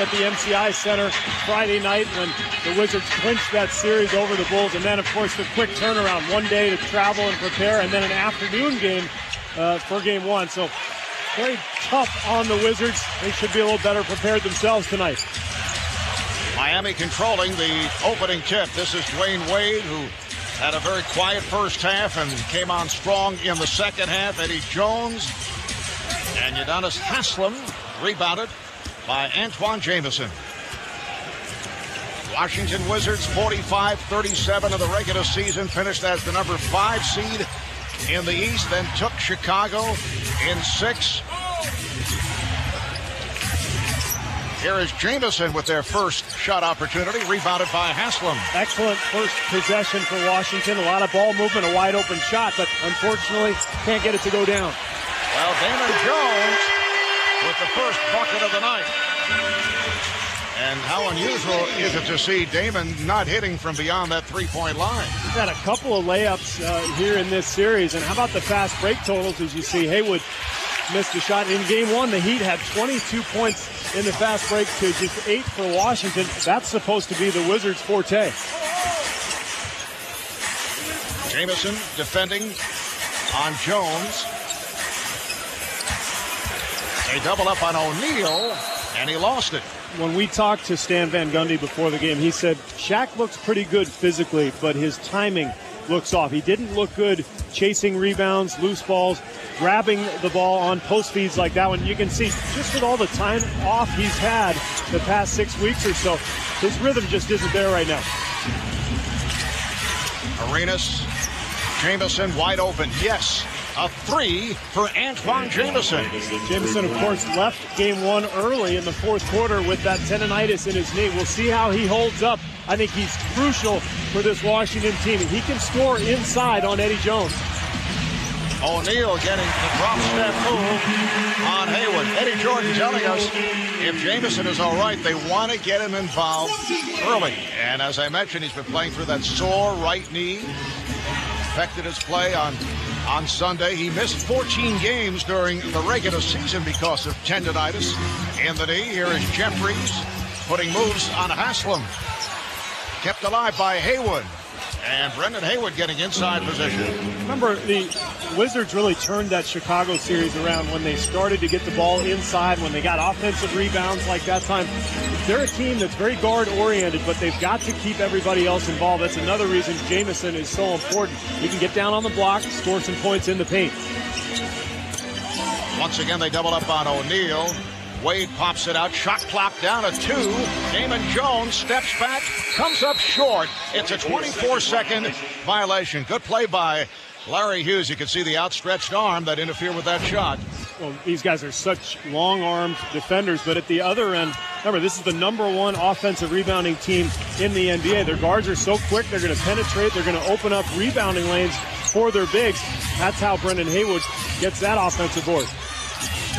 at the MCI Center Friday night when the Wizards clinched that series over the Bulls. And then, of course, the quick turnaround, one day to travel and prepare, and then an afternoon game for Game 1. So very tough on the Wizards. They should be a little better prepared themselves tonight. Miami controlling the opening tip. This is Dwayne Wade, who had a very quiet first half and came on strong in the second half. Eddie Jones and Udonis Haslem rebounded by Antoine Jamison. Washington Wizards 45-37 of the regular season, finished as the number 5 seed in the East, then took Chicago in 6. Here is Jamison with their first shot opportunity, rebounded by Haslem. Excellent first possession for Washington. A lot of ball movement, a wide open shot, but unfortunately can't get it to go down. Well, Damon Jones with the first bucket of the night. And how unusual is it to see Damon not hitting from beyond that three-point line? He's had a couple of layups here in this series. And how about the fast break totals as you see Haywood missed a shot. In Game 1, the Heat had 22 points in the fast break to just 8 for Washington. That's supposed to be the Wizards' forte. Jamison defending on Jones. They double up on O'Neal, and he lost it. When we talked to Stan Van Gundy before the game, he said Shaq looks pretty good physically, but his timing looks off. He didn't look good chasing rebounds, loose balls, grabbing the ball on post feeds like that one. You can see just with all the time off he's had the past 6 weeks or so, his rhythm just isn't there right now. Arenas, Jamison wide open. Yes, a 3 for Antoine Jamison. Jamison, of course, left Game 1 early in the fourth quarter with that tendonitis in his knee. We'll see how he holds up. I think he's crucial for this Washington team. He can score inside on Eddie Jones. O'Neal getting the drop step move on Haywood. Eddie Jordan telling us if Jamison is all right, they want to get him involved early. And as I mentioned, he's been playing through that sore right knee. Affected his play on Sunday. He missed 14 games during the regular season because of tendonitis in the knee. Here is Jeffries putting moves on Haslem. Kept alive by Haywood. And Brendan Haywood getting inside position. Remember, the Wizards really turned that Chicago series around when they started to get the ball inside, when they got offensive rebounds like that time. They're a team that's very guard-oriented, but they've got to keep everybody else involved. That's another reason Jamison is so important. He can get down on the block, score some points in the paint. Once again, they double up on O'Neal. Wade pops it out. Shot clock down to 2. Damon Jones steps back, comes up short. It's a 24-second violation. Good play by Larry Hughes. You can see the outstretched arm that interfered with that shot. Well, these guys are such long-armed defenders, but at the other end, remember, this is the #1 offensive rebounding team in the NBA. Their guards are so quick, they're going to penetrate, they're going to open up rebounding lanes for their bigs. That's how Brendan Haywood gets that offensive board.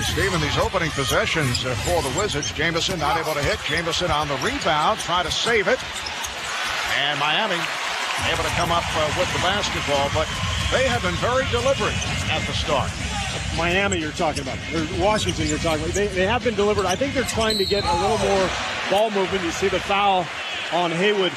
Stephen, these opening possessions for the Wizards. Jamison not able to hit. Jamison on the rebound, try to save it. And Miami able to come up with the basketball, but they have been very deliberate at the start. Miami you're talking about, or Washington you're talking about. They have been deliberate. I think they're trying to get a little more ball movement. You see the foul on Haywood.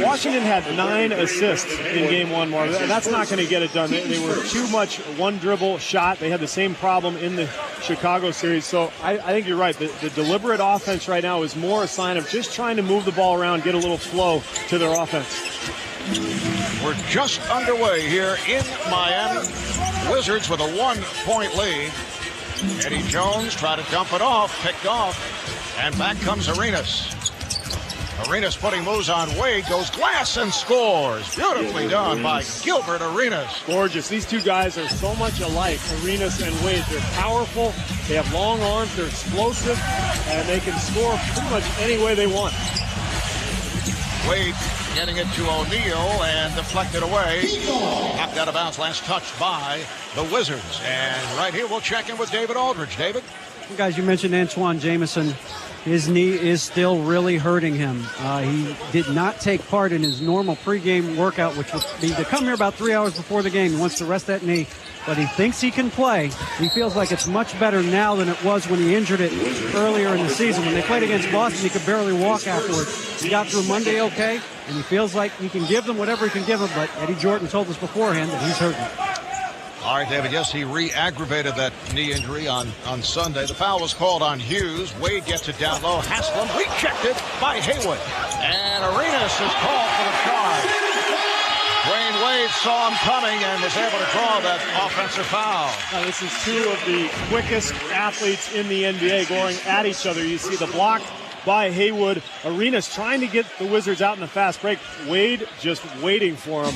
Washington had 9 assists in Game 1, Marv. That's not going to get it done. They were too much one dribble shot. They had the same problem in the Chicago series. So I think you're right. The deliberate offense right now is more a sign of just trying to move the ball around, get a little flow to their offense. We're just underway here in Miami. Wizards with a 1-point lead. Eddie Jones tried to dump it off, picked off, and back comes Arenas. Arenas putting moves on Wade, goes glass and scores. Beautifully done by Gilbert Arenas. Gorgeous. These two guys are so much alike, Arenas and Wade. They're powerful, they have long arms, they're explosive, and they can score pretty much any way they want. Wade getting it to O'Neal and deflected away. Knocked out of bounds, last touched by the Wizards. And right here we'll check in with David Aldridge. David? Guys, you mentioned Antoine Jamison. His knee is still really hurting him. He did not take part in his normal pregame workout, which would be to come here about 3 hours before the game. He wants to rest that knee, but he thinks he can play. He feels like it's much better now than it was when he injured it earlier in the season. When they played against Boston, he could barely walk afterwards. He got through Monday okay, and he feels like he can give them whatever he can give them, but Eddie Jordan told us beforehand that he's hurting. All right, David, yes, he re-aggravated that knee injury on Sunday. The foul was called on Hughes. Wade gets it down low. Haslam rejected by Haywood. And Arenas is called for the charge. Dwayne Wade saw him coming and was able to draw that offensive foul. Now, this is two of the quickest athletes in the NBA going at each other. You see the block by Haywood. Arenas trying to get the Wizards out in a fast break. Wade just waiting for him.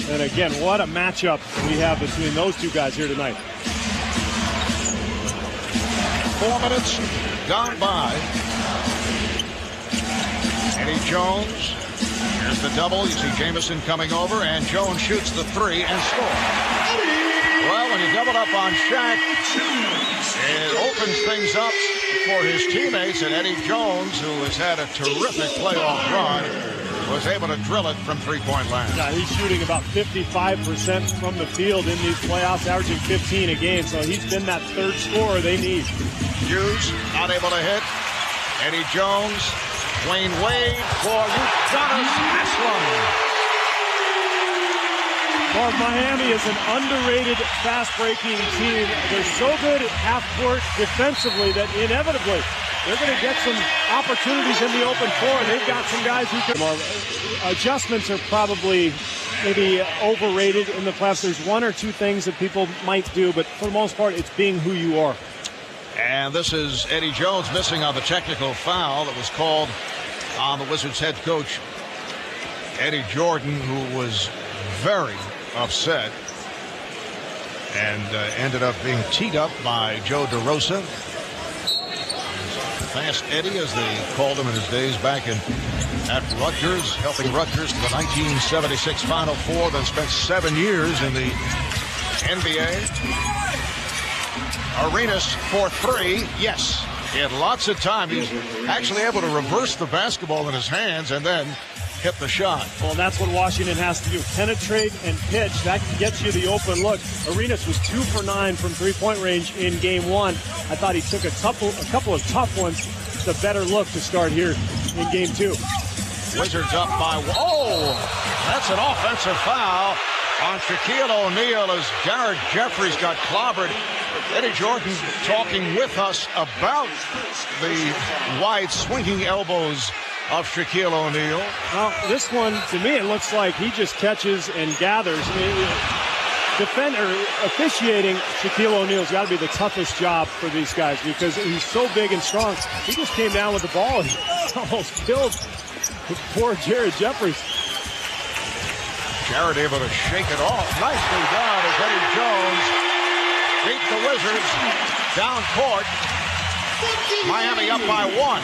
And again, what a matchup we have between those two guys here tonight. 4 minutes gone by. Eddie Jones. Here's the double. You see Jamison coming over, and Jones shoots the three and scores. Well, when you double up on Shaq, it opens things up for his teammates, and Eddie Jones, who has had a terrific playoff run, was able to drill it from three-point land. Yeah, he's shooting about 55% from the field in these playoffs, averaging 15 a game, so he's been that third scorer they need. Hughes not able to hit. Eddie Jones, Dwayne Wade for Udonis Haslem. Well, Miami is an underrated, fast-breaking team. They're so good at half-court defensively that inevitably they're going to get some opportunities in the open floor. They've got some guys who can. Adjustments are probably maybe overrated in the playoffs. There's one or two things that people might do, but for the most part, it's being who you are. And this is Eddie Jones missing on the technical foul that was called on the Wizards head coach, Eddie Jordan, who was very upset and ended up being teed up by Joe DeRosa. Fast Eddie, as they called him in his days back at Rutgers, helping Rutgers to the 1976 Final Four, then spent 7 years in the NBA. Arenas for three. Yes, he had lots of time. He's actually able to reverse the basketball in his hands and then hit the shot. Well, that's what Washington has to do. Penetrate and pitch. That gets you the open look. Arenas was 2 for 9 from three-point range in game one. I thought he took a couple of tough ones. It's a better look to start here in game two. Wizards up by, that's an offensive foul on Shaquille O'Neal as Jared Jeffries got clobbered. Eddie Jordan talking with us about the wide swinging elbows of Shaquille O'Neal. Well, this one, to me, it looks like he just catches and gathers. Officiating Shaquille O'Neal's got to be the toughest job for these guys because he's so big and strong. He just came down with the ball and almost killed poor Jared Jeffries. Jared able to shake it off. Nicely done as Eddie Jones beat the Wizards down court. Miami up by 1.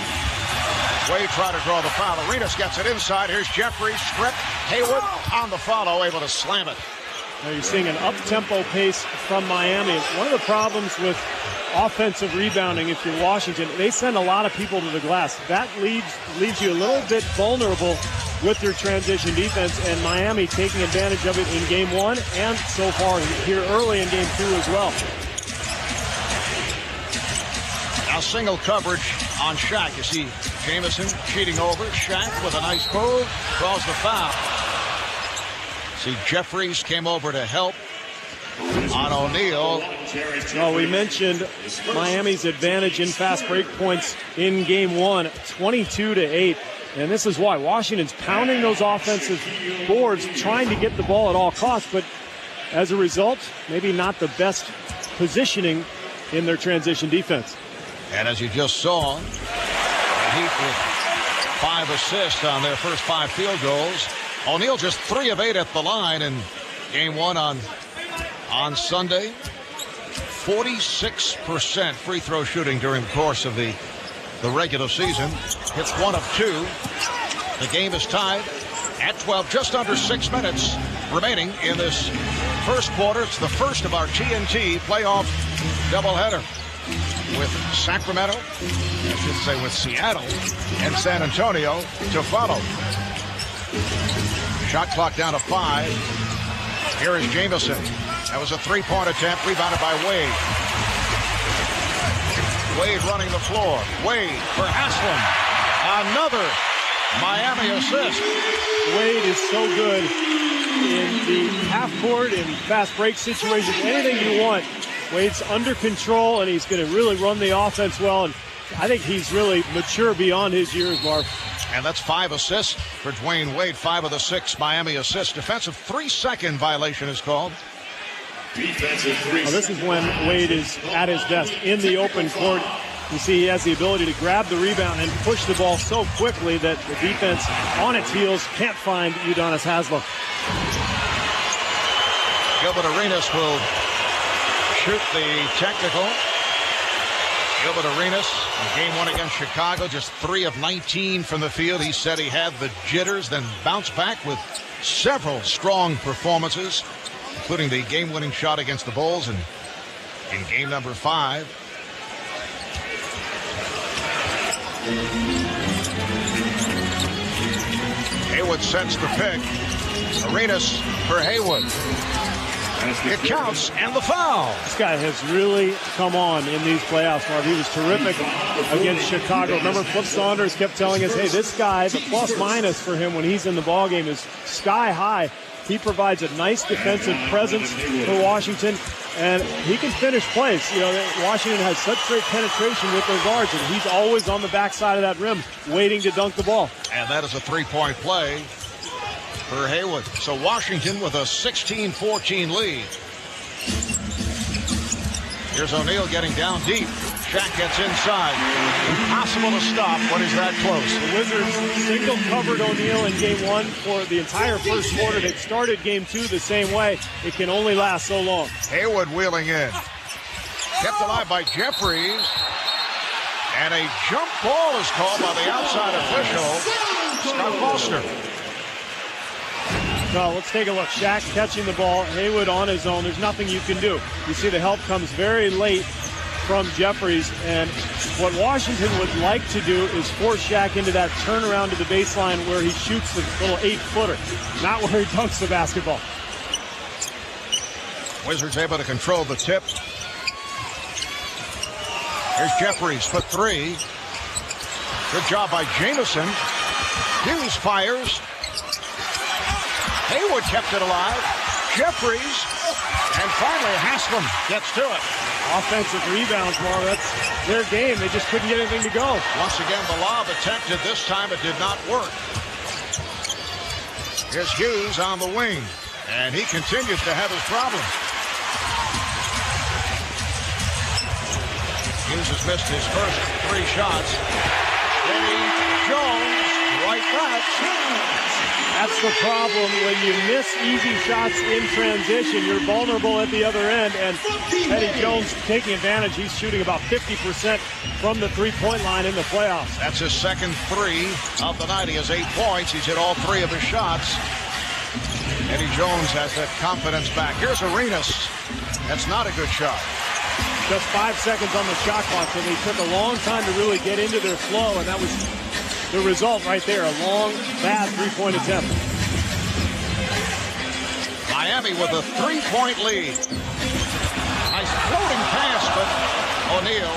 Wade tried to draw the foul. Arenas gets it inside. Here's Jeffries, stripped. Haywood on the follow, able to slam it. Now you're seeing an up-tempo pace from Miami. One of the problems with offensive rebounding, if you're Washington, they send a lot of people to the glass. That leaves you a little bit vulnerable with their transition defense, and Miami taking advantage of it in game one and so far here early in game two as well. Now single coverage on Shaq. You see Jamison cheating over. Shaq with a nice move, draws the foul. See Jeffries came over to help on O'Neal. Well, we mentioned Miami's advantage in fast break points in game one, 22-8. And this is why Washington's pounding those offensive boards, trying to get the ball at all costs. But as a result, maybe not the best positioning in their transition defense. And as you just saw, the Heat with 5 assists on their first 5 field goals. O'Neal just 3 of 8 at the line in game one on Sunday. 46% free throw shooting during the course of the regular season. Hits 1 of 2. The game is tied at 12, just under 6 minutes remaining in this first quarter. It's the first of our TNT playoff doubleheader. with Sacramento, I should say with Seattle, and San Antonio to follow. Shot clock down to 5. Here is Jamison. That was a three-point attempt, rebounded by Wade. Wade running the floor. Wade for Haslam. Another Miami assist. Wade is so good in the half court, in fast break situations, anything you want. Wade's under control, and he's going to really run the offense well. And I think he's really mature beyond his years, Marv. And that's 5 assists for Dwayne Wade. 5 of the 6 Miami assists. Defensive 3-second violation is called. Well, this is when Wade is at his best in the open court. You see he has the ability to grab the rebound and push the ball so quickly that the defense on its heels can't find Udonis Haslem. Gilbert Arenas will shoot the technical. Gilbert Arenas in game 1 against Chicago, just 3 of 19 from the field. He said he had the jitters, then bounced back with several strong performances, including the game-winning shot against the Bulls and in game number 5. Haywood sets the pick. Arenas for Haywood. It counts, and the foul. This guy has really come on in these playoffs, Marv. He was terrific against Chicago. Remember, Flip Saunders kept telling us, hey, this guy, the plus-minus for him when he's in the ballgame is sky high. He provides a nice defensive presence for Washington, and he can finish plays. You know, Washington has such great penetration with their guards, and he's always on the backside of that rim waiting to dunk the ball. And that is a three-point play for Haywood. So Washington with a 16-14 lead. Here's O'Neal getting down deep. Shaq gets inside. Impossible to stop when he's that close. The Wizards single-covered O'Neal in game 1 for the entire first quarter. They started game 2 the same way. It can only last so long. Haywood wheeling in. Kept alive by Jeffries. And a jump ball is called by the outside official, Scott Foster. No, let's take a look. Shaq catching the ball. Haywood on his own. There's nothing you can do. You see the help comes very late from Jeffries, and what Washington would like to do is force Shaq into that turnaround to the baseline where he shoots the little 8-footer, not where he dunks the basketball. Wizards able to control the tip. Here's Jeffries for 3. Good job by Jamison. Hughes fires. Haywood kept it alive. Jeffries. And finally, Haslam gets to it. Offensive rebounds, Marv. That's their game. They just couldn't get anything to go. Once again, the lob attempted. This time it did not work. Here's Hughes on the wing. And he continues to have his problems. Hughes has missed his first 3 shots. Eddie Jones, right back. That's the problem. When you miss easy shots in transition, you're vulnerable at the other end. And Eddie Jones taking advantage. He's shooting about 50% from the three-point line in the playoffs. That's his second 3 of the night. He has 8 points. He's hit all 3 of his shots. Eddie Jones has that confidence back. Here's Arenas. That's not a good shot. Just 5 seconds on the shot clock, so they took a long time to really get into their flow, and that was the result right there, a long, bad three-point attempt. Miami with a 3-point lead. Nice floating pass, but O'Neal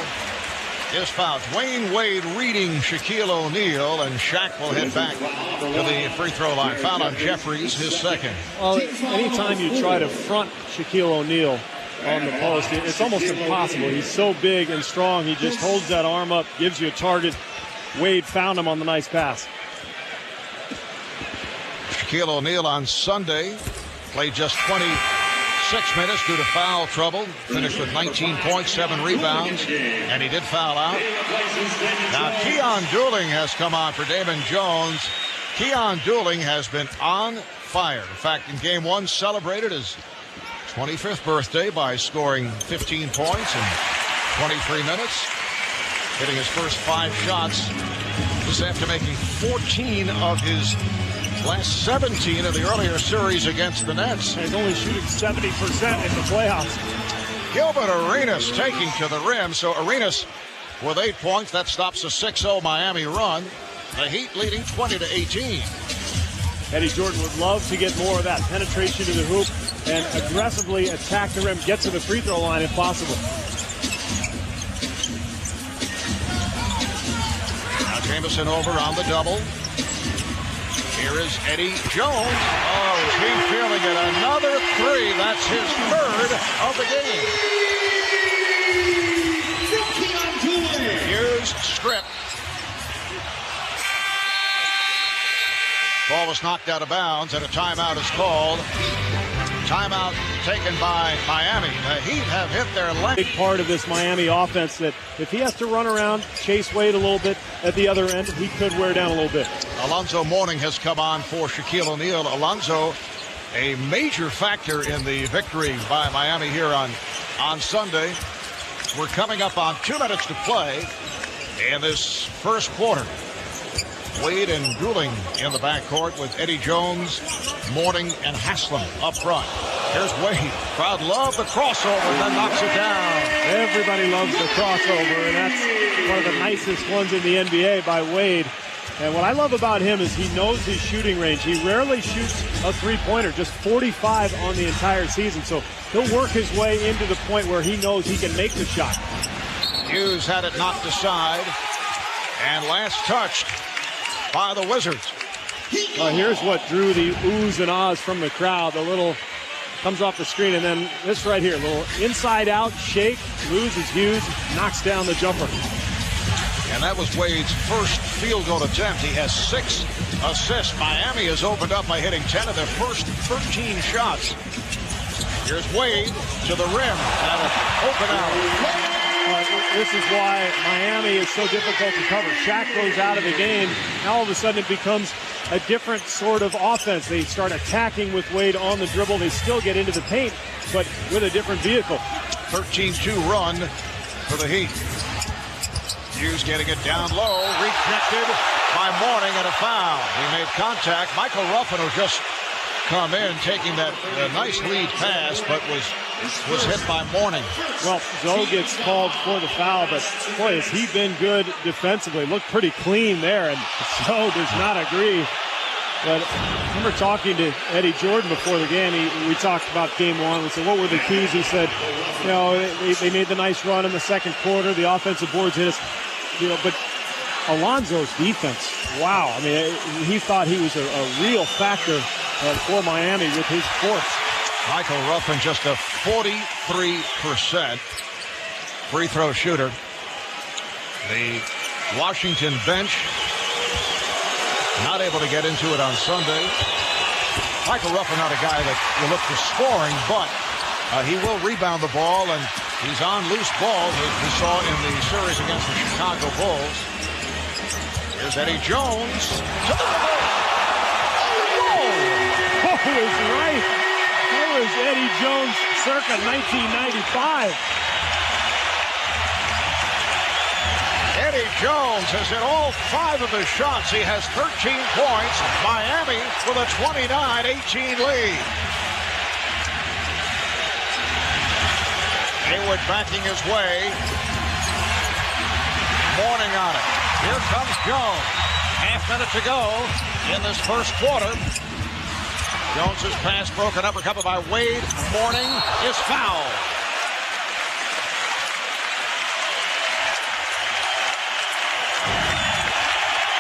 is fouled. Dwayne Wade reading Shaquille O'Neal, and Shaq will head back to the free throw line. Foul on Jeffries, his second. Well, anytime you try to front Shaquille O'Neal on the post, it's almost impossible. He's so big and strong. He just holds that arm up, gives you a target. Wade found him on the nice pass. Shaquille O'Neal on Sunday played just 26 minutes due to foul trouble. Finished with 19 points, 7 rebounds, and he did foul out. Now Keon Dooling has come on for Damon Jones. Keon Dooling has been on fire. In fact, in game 1, celebrated his 25th birthday by scoring 15 points in 23 minutes. Hitting his first 5 shots. This after making 14 of his last 17 of the earlier series against the Nets. He's only shooting 70% in the playoffs. Gilbert Arenas taking to the rim. So Arenas with 8 points. That stops a 6-0 Miami run. The Heat leading 20-18. Eddie Jordan would love to get more of that penetration to the hoop and aggressively attack the rim, get to the free throw line if possible. Now Jamison over on the double. Here is Eddie Jones. Oh, is he feeling it? Another three. That's his third of the game. Here's Strip. Ball was knocked out of bounds, and a timeout is called. Timeout taken by Miami. The Heat have hit their length. Big part of this Miami offense that if he has to run around, chase Wade a little bit at the other end, he could wear down a little bit. Alonzo Mourning has come on for Shaquille O'Neal. Alonzo, a major factor in the victory by Miami here on Sunday. We're coming up on 2 minutes to play in this first quarter. Wade and Goulding in the backcourt with Eddie Jones, Mourning, and Haslam up front. Here's Wade. Crowd love the crossover, then knocks it down. Everybody loves the crossover, and that's one of the nicest ones in the NBA by Wade. And what I love about him is he knows his shooting range. He rarely shoots a three-pointer, just 45 on the entire season. So he'll work his way into the point where he knows he can make the shot. Hughes had it knocked aside, and last touched by the Wizards. Here's what drew the oohs and ahs from the crowd. The little comes off the screen, and then this right here, little inside-out shake, loses Hughes, knocks down the jumper. And that was Wade's first field goal attempt. He has 6 assists. Miami has opened up by hitting 10 of their first 13 shots. Here's Wade to the rim. That'll open out. This is why Miami is so difficult to cover. Shaq goes out of the game. Now all of a sudden it becomes a different sort of offense. They start attacking with Wade on the dribble. They still get into the paint, but with a different vehicle. 13-2 run for the Heat. Hughes getting it down low. Rejected by Mourning and a foul. He made contact. Michael Ruffin will just come in taking that nice lead pass, but was hit by Mourning. Well, Zoe gets called for the foul, but boy, has he been good defensively. Looked pretty clean there, and Zoe does not agree. But I remember talking to Eddie Jordan before the game. We talked about game one. We said, what were the keys? He said, they made the nice run in the second quarter. The offensive boards hit us, but Alonzo's defense, wow. I mean, he thought he was a real factor for Miami with his force. Michael Ruffin, just a 43% free throw shooter. The Washington bench not able to get into it on Sunday. Michael Ruffin, not a guy that you look for scoring, but he will rebound the ball, and he's on loose balls, as we saw in the series against the Chicago Bulls. Here's Eddie Jones to the rim. Oh, is right. That was Eddie Jones circa 1995. Eddie Jones has hit all 5 of his shots. He has 13 points. Miami with a 29-18 lead. Hayward backing his way. Mourning on it. Here comes Jones. Half minute to go in this first quarter. Jones's pass broken up, recovered by Wade. Mourning is fouled.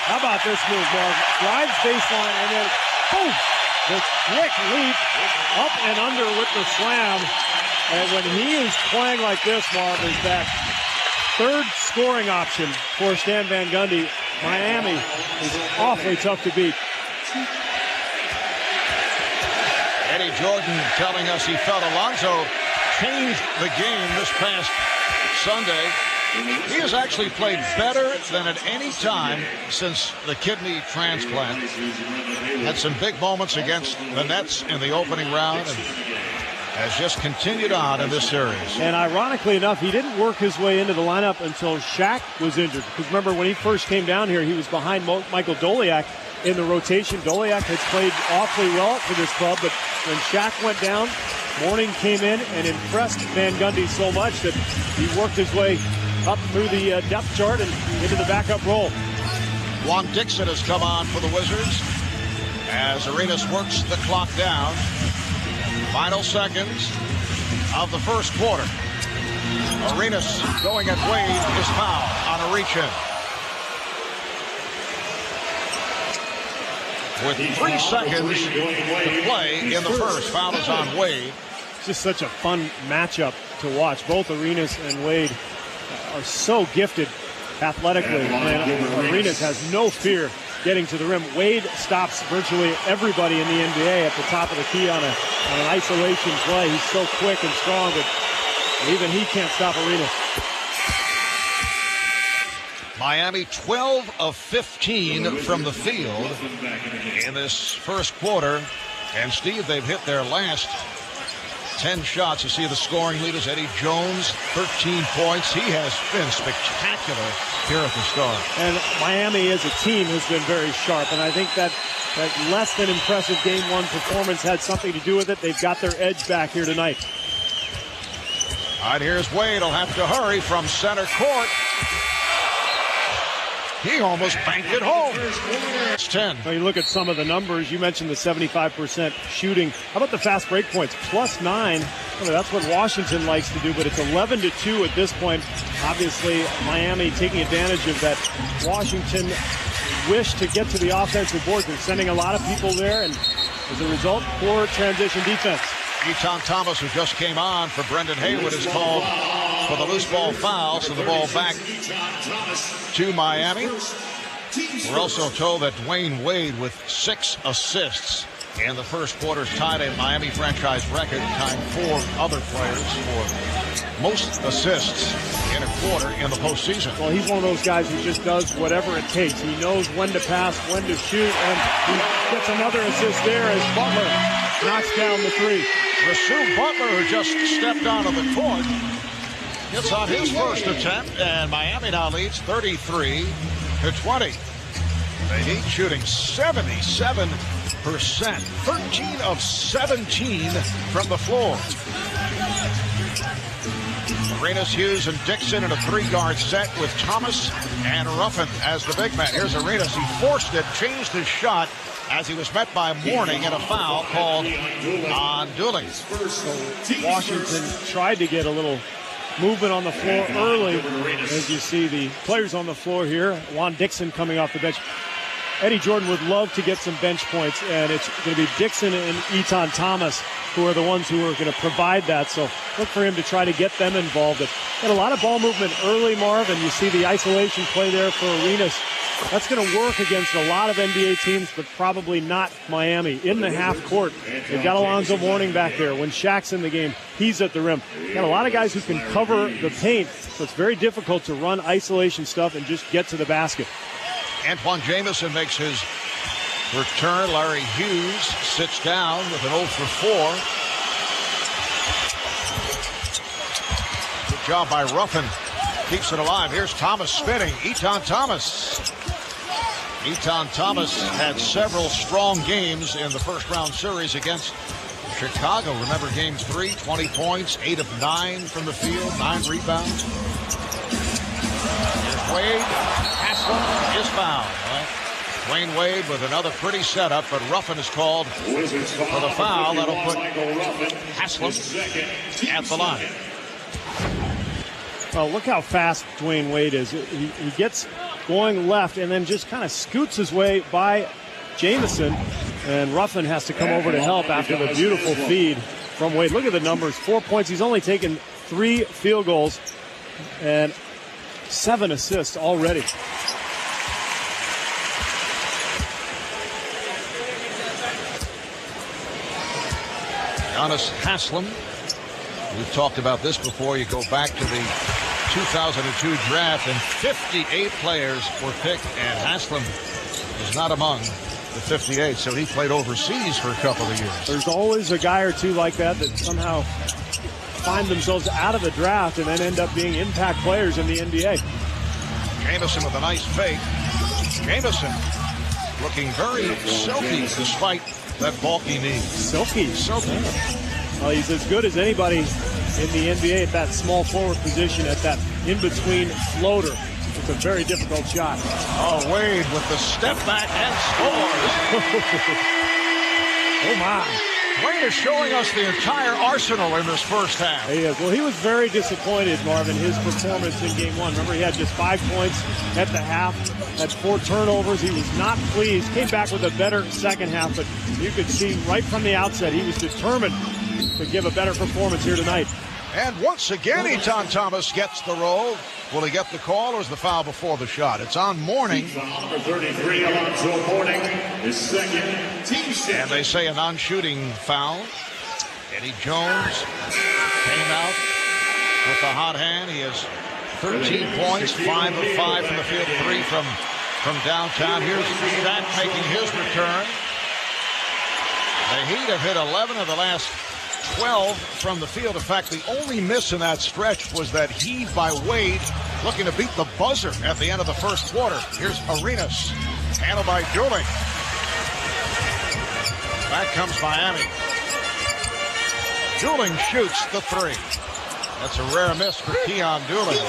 How about this move, Marv? Drives baseline and then, boom! The quick leap up and under with the slam. And when he is playing like this, Marv, is that third scoring option for Stan Van Gundy. Miami is awfully tough to beat. Eddie Jordan telling us he felt Alonzo changed the game this past Sunday. He has actually played better than at any time since the kidney transplant. Had some big moments against the Nets in the opening round. And has just continued on in this series. And ironically enough, he didn't work his way into the lineup until Shaq was injured. Because remember, when he first came down here, he was behind Michael Doliak in the rotation. Doliak has played awfully well for this club, but when Shaq went down, Mourning came in and impressed Van Gundy so much that he worked his way up through the depth chart and into the backup role. Juan Dixon has come on for the Wizards as Arenas works the clock down. Final seconds of the first quarter. Arenas going at Wade is fouled on a reach-in. With 3 seconds to play in the first, foul is on Wade. It's just such a fun matchup to watch. Both Arenas and Wade are so gifted athletically. And Arenas has no fear getting to the rim. Wade stops virtually everybody in the NBA at the top of the key on an isolation play. He's so quick and strong, but even he can't stop Arenas. Miami 12 of 15 from the field in this first quarter. And Steve, they've hit their last 10 shots. You see the scoring leaders. Eddie Jones, 13 points. He has been spectacular here at the start. And Miami as a team has been very sharp. And I think that less than impressive game one performance had something to do with it. They've got their edge back here tonight. All right, here's Wade. He'll have to hurry from center court. He almost banked it home. It's 10. Well, you look at some of the numbers. You mentioned the 75% shooting. How about the fast break points? +9. Well, that's what Washington likes to do, but it's 11-2 at this point. Obviously, Miami taking advantage of that Washington wish to get to the offensive boards. They're sending a lot of people there, and as a result, poor transition defense. Eton Thomas, who just came on for Brendan Haywood, is called for the loose ball foul, so the ball back to Miami. We're also told that Dwayne Wade with 6 assists in the first quarter tied a Miami franchise record, tying 4 other players for most assists in a quarter in the postseason. Well, he's one of those guys who just does whatever it takes. He knows when to pass, when to shoot, and he gets another assist there as Butler knocks down the 3. Rasheed Butler, who just stepped onto the court, gets on his first attempt, and Miami now leads 33-20. The Heat shooting 77%, 13 of 17 from the floor. Arenas, Hughes, and Dixon in a 3-guard set with Thomas and Ruffin as the big man. Here's Arenas. He forced it, changed his shot as he was met by Mourning and a foul called on Dooley. Washington tried to get a little movement on the floor early. As you see the players on the floor here, Juan Dixon coming off the bench. Eddie Jordan would love to get some bench points, and it's going to be Dixon and Eton Thomas who are the ones who are going to provide that. So look for him to try to get them involved. But had a lot of ball movement early, Marv, and you see the isolation play there for Arenas. That's going to work against a lot of NBA teams, but probably not Miami. In the half court, they've got Alonzo Mourning back there. When Shaq's in the game, he's at the rim. Got a lot of guys who can cover the paint, so it's very difficult to run isolation stuff and just get to the basket. Antoine Jamison makes his return. Larry Hughes sits down with an 0 for 4. Good job by Ruffin. Keeps it alive. Here's Thomas spinning. Eton Thomas. Eton Thomas had several strong games in the first round series against Chicago. Remember game 3, 20 points, 8 of 9 from the field, 9 rebounds. Here's Wade. Haslem is fouled. Dwayne Wade with another pretty setup, but Ruffin is called for the foul. That'll put Haslem at the line. Well, look how fast Dwayne Wade is. He gets going left and then just kind of scoots his way by Jamison. And Ruffin has to come over to help after the beautiful feed from Wade. Look at the numbers. 4 points. He's only taken 3 field goals and 7 assists already. Giannis Haslem. We've talked about this before. You go back to the 2002 draft, and 58 players were picked, and Haslem was not among the 58, so he played overseas for a couple of years. There's always a guy or two like that somehow find themselves out of the draft and then end up being impact players in the NBA. Jamison with a nice fake. Jamison looking very silky despite that bulky knee. Silky. Well, he's as good as anybody in the NBA at that small forward position, at that in-between floater. It's a very difficult shot. Oh, Wade with the step back and scores. Oh, my. Wade is showing us the entire arsenal in this first half. He is. Well, he was very disappointed, Marvin, his performance in game one. Remember, he had just 5 points at the half, had 4 turnovers. He was not pleased. Came back with a better second half, but you could see right from the outset he was determined to give a better performance here tonight. And once again, Eton Thomas gets the roll. Will he get the call, or is the foul before the shot? It's on Mourning. Number 33, Alonzo Mourning, his second team shot. And they say a non-shooting foul. Eddie Jones came out with the hot hand. He has 13 points, 5 of 5 from the field, 3 from downtown. Here's Shaq making his return. The Heat have hit 11 of the last 12 from the field. In fact, the only miss in that stretch was that heave by Wade, looking to beat the buzzer at the end of the first quarter. Here's Arenas, handled by Dooling. Back comes Miami. Dooling shoots the 3. That's a rare miss for Keon Dooling.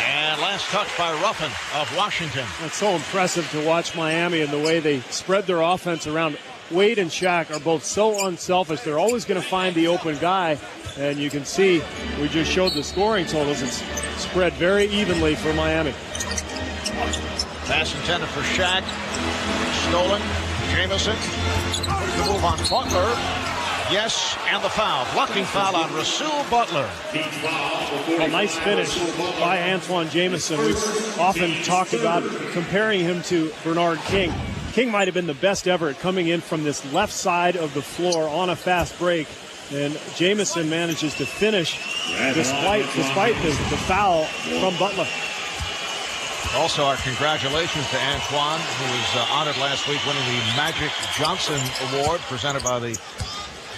And last touch by Ruffin of Washington. It's so impressive to watch Miami and the way they spread their offense around. Wade and Shaq are both so unselfish. They're always going to find the open guy. And you can see, we just showed the scoring totals. It's spread very evenly for Miami. Pass intended for Shaq. Stolen. Jamison. The move on Butler. Yes, and the foul. Blocking foul on Rasul Butler. A nice finish by Antoine Jamison. We've often talked about comparing him to Bernard King. King might have been the best ever at coming in from this left side of the floor on a fast break. And Jamison manages to finish despite the foul from Butler. Also, our congratulations to Antoine, who was honored last week winning the Magic Johnson Award presented by the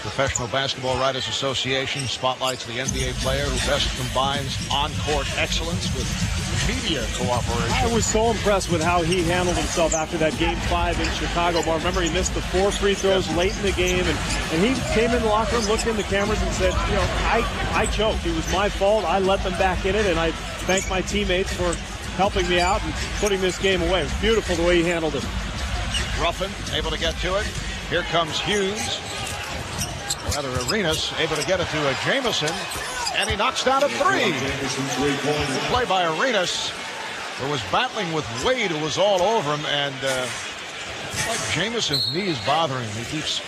Professional Basketball Writers Association. Spotlights the NBA player who best combines on-court excellence with media cooperation. I was so impressed with how he handled himself after that Game 5 in Chicago. But remember, he missed the 4 free throws late in the game, and he came in the locker room, looked in the cameras, and said, you know, I choked. It was my fault. I let them back in it, and I thank my teammates for helping me out and putting this game away. It was beautiful the way he handled it. Ruffin able to get to it. Here comes Hughes. Rather, Arenas able to get it to Jamison, and he knocks down a 3. Play by Arenas, who was battling with Wade, who was all over him, and like Jamison's knee is bothering him. He keeps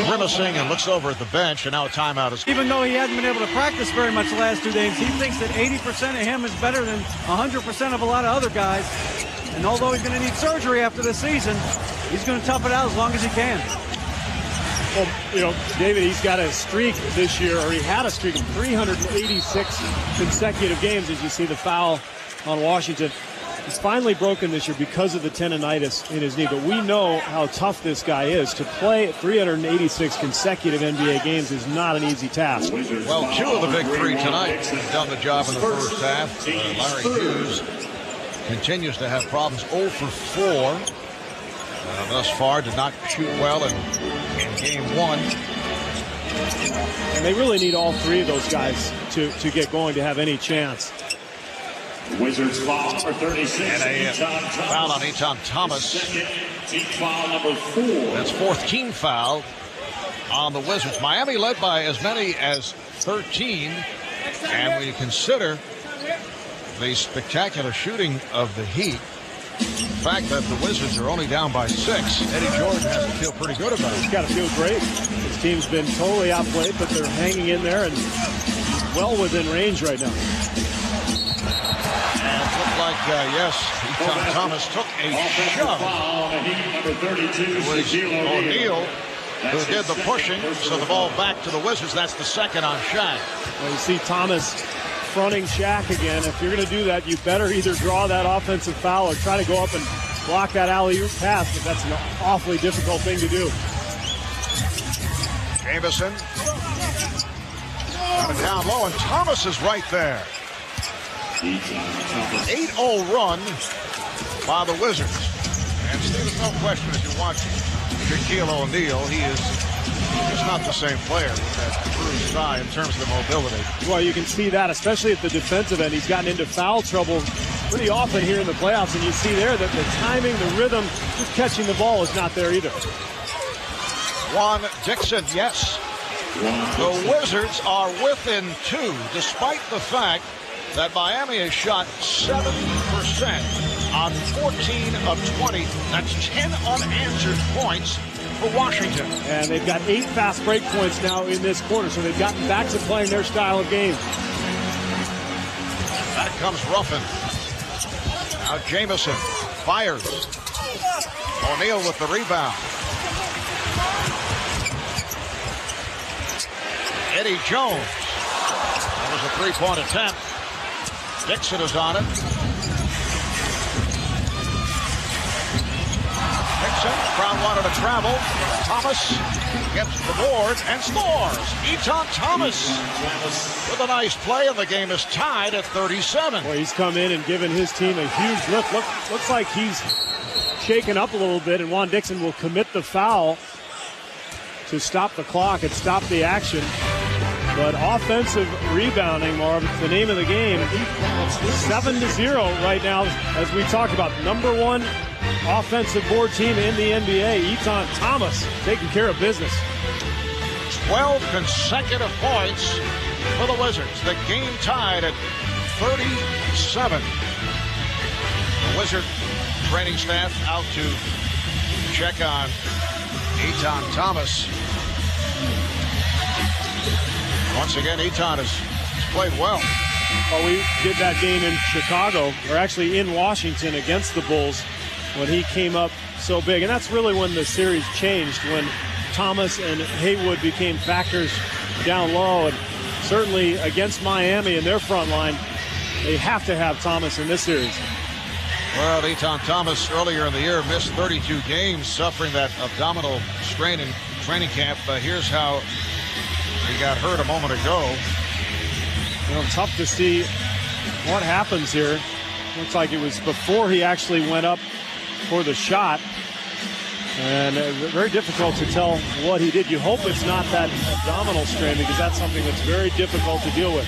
grimacing and looks over at the bench, and now a timeout is. Even though he hadn't been able to practice very much the last 2 games, he thinks that 80% of him is better than 100% of a lot of other guys. And although he's going to need surgery after this season, he's going to tough it out as long as he can. Well, you know, David, he's got a streak this year, or he had a streak of 386 consecutive games, as you see the foul on Washington. He's finally broken this year because of the tendonitis in his knee, but we know how tough this guy is. To play 386 consecutive NBA games is not an easy task. Well, 2 of the big 3 tonight have done the job in the first half. Larry Hughes continues to have problems, 0 for 4. Thus far, did not shoot well in game 1. And they really need all 3 of those guys to get going to have any chance. Wizards foul number 36. And a foul on Eton Thomas. Team foul number 4. That's 4th team foul on the Wizards. Miami led by as many as 13. And when you consider the spectacular shooting of the Heat, the fact that the Wizards are only down by 6, Eddie Jordan has to feel pretty good about it. He's got to feel great. His team's been totally outplayed, but they're hanging in there and well within range right now. And it looked like, yes, Eton Thomas took a shove. It was O'Neal who did the pushing, so the ball back to the Wizards. That's the second on Shaq. Well, you see Thomas fronting Shaq again. If you're going to do that, you better either draw that offensive foul or try to go up and block that alley-oop pass, but that's an awfully difficult thing to do. Jamison got it down low, and Thomas is right there. 8-0 run by the Wizards. And Steve, there's no question as you watch Shaquille O'Neal, he is just not the same player with that bruised thigh in terms of the mobility. Well, you can see that, especially at the defensive end. He's gotten into foul trouble pretty often here in the playoffs, and you see there that the timing, the rhythm, just catching the ball is not there either. Juan Dixon, yes. The Wizards are within 2, despite the fact that Miami has shot 70% on 14 of 20. That's 10 unanswered points for Washington. And they've got 8 fast break points now in this quarter, so they've gotten back to playing their style of game. Back comes Ruffin. Now Jamison fires. O'Neal with the rebound. Eddie Jones. That was a three-point attempt. Dixon is on it. Dixon, crowd wanted to travel. Thomas gets the board and scores. Eton Thomas with a nice play, and the game is tied at 37. Boy, he's come in and given his team a huge lift. Looks like he's shaken up a little bit, and Juan Dixon will commit the foul to stop the clock and stop the action. But offensive rebounding, Marv, it's the name of the game. 7-0 right now, as we talked about. #1 offensive board team in the NBA. Eton Thomas taking care of business. 12 consecutive points for the Wizards. The game tied at 37. The Wizard training staff out to check on Eton Thomas. Once again, Eton has played well. Well, we did that game in Chicago, or actually in Washington against the Bulls when he came up so big. And that's really when the series changed, when Thomas and Haywood became factors down low. And certainly against Miami and their front line, they have to have Thomas in this series. Well, Eton Thomas earlier in the year missed 32 games, suffering that abdominal strain in training camp. Here's how he got hurt a moment ago. You know, tough to see what happens here. Looks like it was before he actually went up for the shot. And very difficult to tell what he did. You hope it's not that abdominal strain, because that's something that's very difficult to deal with.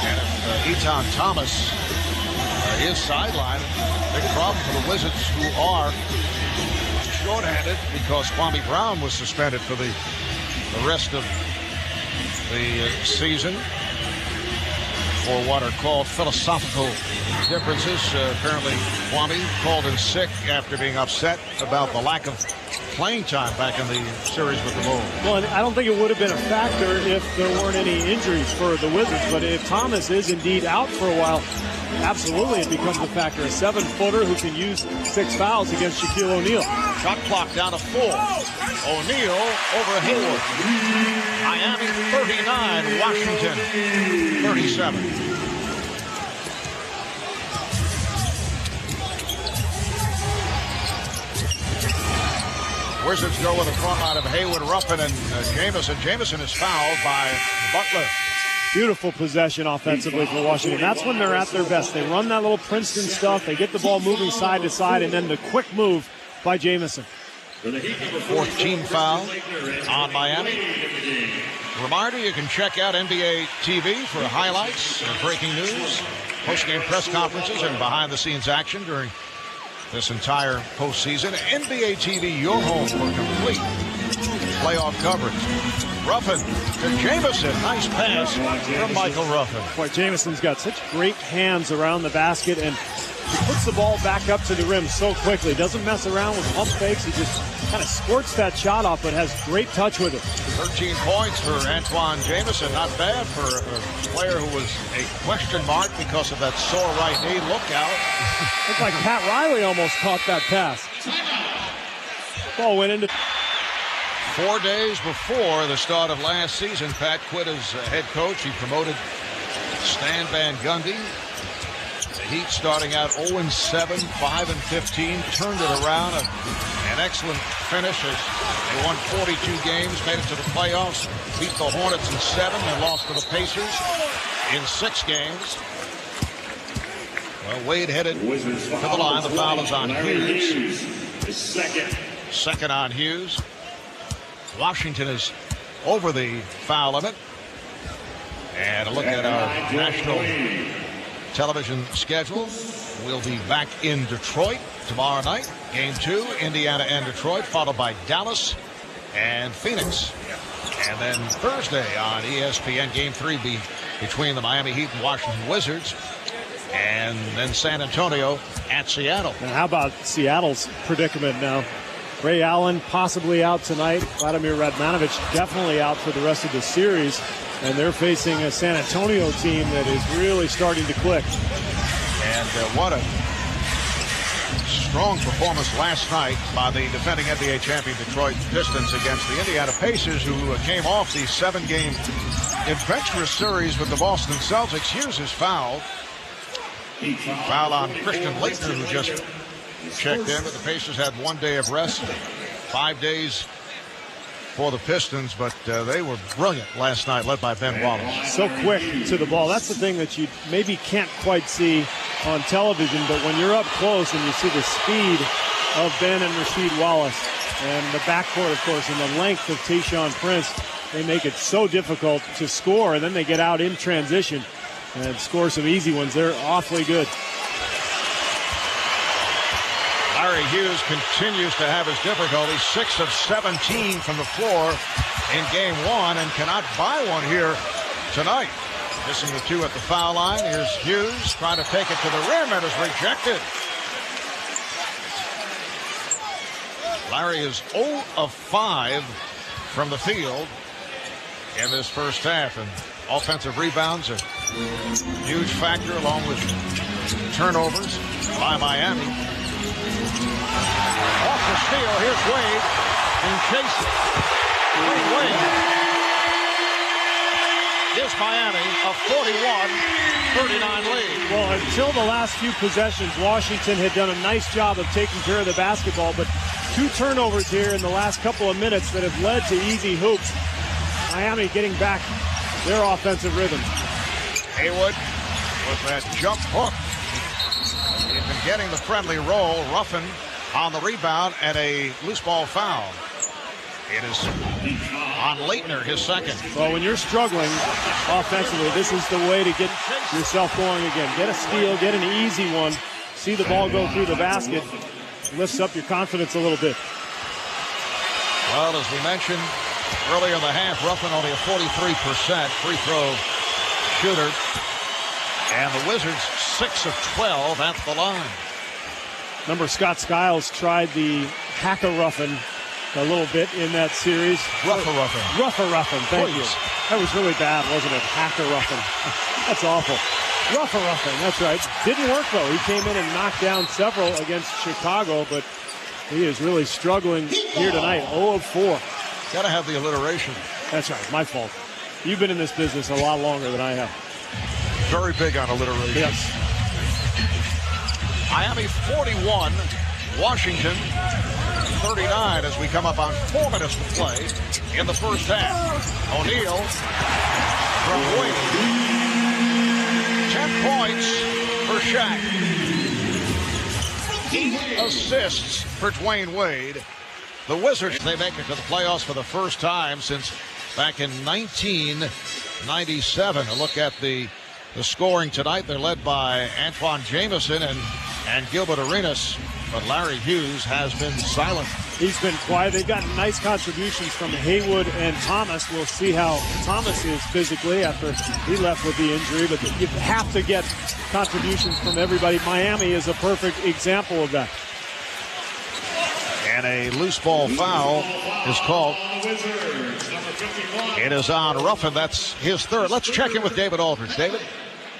And if Eton Thomas is sidelined, big problem for the Wizards, who are short-handed because Kwame Brown was suspended for the rest of the season for what are called philosophical differences. Apparently, Kwame called in sick after being upset about the lack of playing time back in the series with the Bulls. Well, and I don't think it would have been a factor if there weren't any injuries for the Wizards. But if Thomas is indeed out for a while, absolutely it becomes a factor. A 7-footer who can use 6 fouls against Shaquille O'Neal. Shot clock down to 4. O'Neal over Haywood. Miami 39, Washington 37. Wizards go with a front line of Haywood, Ruffin, and Jamison. Jamison is fouled by Butler. Beautiful possession offensively for Washington. That's when they're at their best. They run that little Princeton stuff. They get the ball moving side to side, and then the quick move by Jamison. 4th team foul on Miami. Reminder, you can check out NBA TV for highlights, breaking news, post-game press conferences, and behind-the-scenes action during this entire postseason. NBA TV, your home for complete playoff coverage. Ruffin to Jamison. Nice pass from Michael Ruffin. Boy, Jamison's got such great hands around the basket, and he puts the ball back up to the rim so quickly. Doesn't mess around with pump fakes. He just kind of squirts that shot off, but has great touch with it. 13 points for Antoine Jamison. Not bad for a player who was a question mark because of that sore right knee. Look out. Looked like Pat Riley almost caught that pass. Ball went into... 4 days before the start of last season, Pat quit as head coach. He promoted Stan Van Gundy. Heat starting out 0-7, 5-15, turned it around. An excellent finish as they won 42 games, made it to the playoffs, beat the Hornets in 7, and lost to the Pacers in 6 games. Well, Wade headed to the line. The foul is on Hughes. Second on Hughes. Washington is over the foul limit. And a look at our national television schedule. We'll be back in Detroit tomorrow night. Game 2, Indiana and Detroit, followed by Dallas and Phoenix. And then Thursday on ESPN, Game 3 between the Miami Heat and Washington Wizards. And then San Antonio at Seattle. Now, how about Seattle's predicament now? Ray Allen possibly out tonight. Vladimir Radmanovic definitely out for the rest of the series. And they're facing a San Antonio team that is really starting to click. And what a strong performance last night by the defending NBA champion Detroit Pistons against the Indiana Pacers, who came off the 7-game adventurous series with the Boston Celtics. Hughes is fouled. Foul on Christian Laettner, who just checked in, but the Pacers had 1 day of rest, 5 days for the Pistons, but they were brilliant last night, led by Ben Wallace. So quick to the ball. That's the thing that you maybe can't quite see on television, but when you're up close and you see the speed of Ben and Rasheed Wallace and the backcourt, of course, and the length of Tayshaun Prince, they make it so difficult to score, and then they get out in transition and score some easy ones. They're awfully good. Larry Hughes continues to have his difficulties. 6 of 17 from the floor in Game 1 and cannot buy one here tonight. Missing the 2 at the foul line. Here's Hughes trying to take it to the rim and is rejected. Larry is 0 of 5 from the field in this first half, and offensive rebounds a huge factor, along with turnovers by Miami. Off the steal, here's Wade and chasing. Wade gives Miami a 41-39 lead. Well, until the last few possessions, Washington had done a nice job of taking care of the basketball, but 2 turnovers here in the last couple of minutes that have led to easy hoops. Miami getting back their offensive rhythm. Haywood with that jump hook. He's been getting the friendly roll. Ruffin on the rebound and a loose ball foul. It is on Laettner, his second. Well, when you're struggling offensively, this is the way to get yourself going again. Get a steal, get an easy one, see the ball go through the basket, lifts up your confidence a little bit. Well, as we mentioned earlier in the half, Ruffin only a 43% free throw shooter. And the Wizards 6 of 12 at the line. Remember, Scott Skiles tried the hack-a-ruffin a little bit in that series. Rough-a-ruffin. Rough-a-ruffin, thank you. That was really bad, wasn't it? Hack-a-ruffin. That's awful. Rough-a-ruffin, that's right. Didn't work, though. He came in and knocked down several against Chicago, but he is really struggling here tonight. 0 of 4. Got to have the alliteration. That's right, my fault. You've been in this business a lot longer than I have. Very big on alliteration. Yes. Miami 41, Washington 39 as we come up on 4 minutes to play in the first half. O'Neal from Wade. 10 points for Shaq. 8 assists for Dwayne Wade. The Wizards, they make it to the playoffs for the first time since back in 1997. A look at the scoring tonight. They're led by Antoine Jamison and Gilbert Arenas, but Larry Hughes has been silent. He's been quiet. They've gotten nice contributions from Haywood and Thomas. We'll see how Thomas is physically after he left with the injury, but you have to get contributions from everybody. Miami is a perfect example of that. And a loose ball foul is called. It is on Ruffin. That's his third. Let's check in with David Aldridge. David?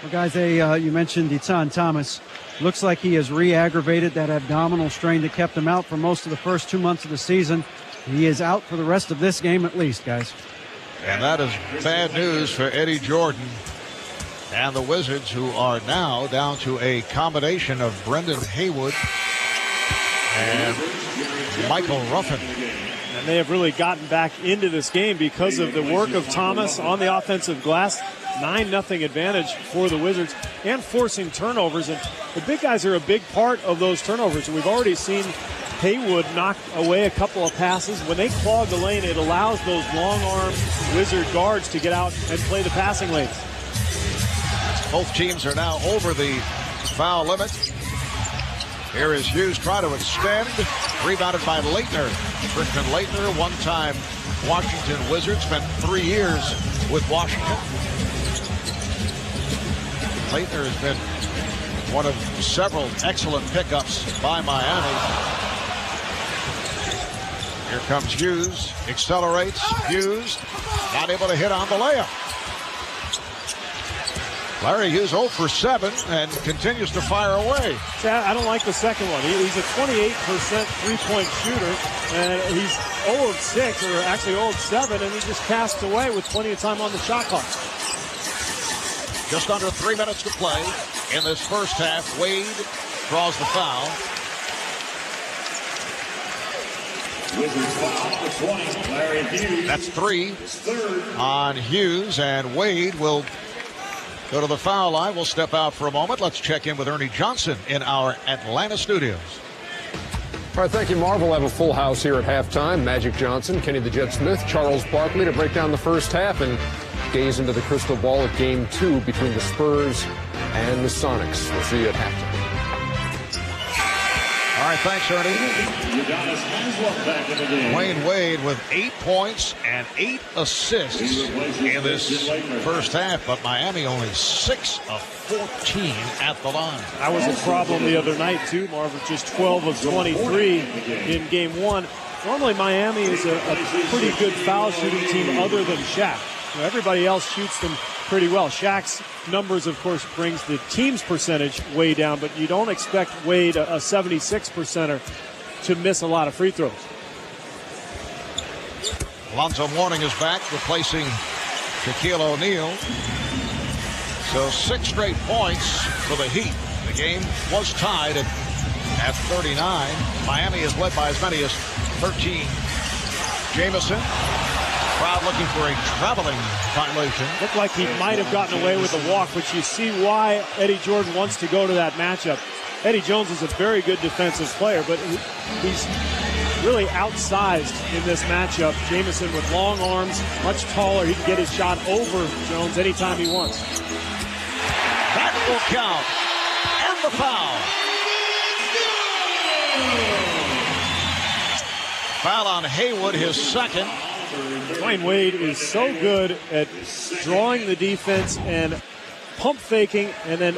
Well, guys, you mentioned Etan Thomas. Looks like he has re-aggravated that abdominal strain that kept him out for most of the first 2 months of the season. He is out for the rest of this game at least, guys. And that is bad news for Eddie Jordan. And the Wizards, who are now down to a combination of Brendan Haywood and Michael Ruffin. And they have really gotten back into this game because of the work of Thomas on the offensive glass. 9-0 advantage for the Wizards and forcing turnovers. And the big guys are a big part of those turnovers. And we've already seen Haywood knock away a couple of passes. When they clog the lane, it allows those long-armed Wizard guards to get out and play the passing lanes. Both teams are now over the foul limit. Here is Hughes trying to extend. Rebounded by Leitner. Christian Leitner, one-time Washington Wizard, spent 3 years with Washington. Leitner has been one of several excellent pickups by Miami. Here comes Hughes. Accelerates. Hughes not able to hit on the layup. Larry Hughes 0 for 7 and continues to fire away. I don't like the second one. He's a 28% three-point shooter, and he's 0 of 6, or actually 0 of 7, and he just casts away with plenty of time on the shot clock. Just under 3 minutes to play in this first half. Wade draws the foul. Wizards foul for 20. Larry Hughes. That's 3 on Hughes, and Wade will go to the foul line. We'll step out for a moment. Let's check in with Ernie Johnson in our Atlanta studios. All right, thank you, Marv. We'll have a full house here at halftime. Magic Johnson, Kenny the Jet Smith, Charles Barkley to break down the first half and gaze into the crystal ball of Game 2 between the Spurs and the Sonics. We'll see you at halftime. All right, thanks, Ernie. Dwayne Wade with 8 points and 8 assists in this first half, but Miami only 6 of 14 at the line. That was a problem the other night, too, Marvin. Just 12 of 23 in Game 1. Normally, Miami is a pretty good foul shooting team other than Shaq. You know, everybody else shoots them pretty well. Shaq's numbers, of course, brings the team's percentage way down, but you don't expect Wade, a 76%er, to miss a lot of free throws. Alonzo Mourning is back, replacing Shaquille O'Neal. So 6 straight points for the Heat. The game was tied at 39. Miami is led by as many as 13. Jamison. Crowd looking for a traveling violation. Looked like he might have gotten away with a walk, which you see why Eddie Jordan wants to go to that matchup. Eddie Jones is a very good defensive player, but he's really outsized in this matchup. Jamison with long arms, much taller. He can get his shot over Jones anytime he wants. That will count. And the foul. Foul on Haywood, his second. Dwayne Wade is so good at drawing the defense and pump faking and then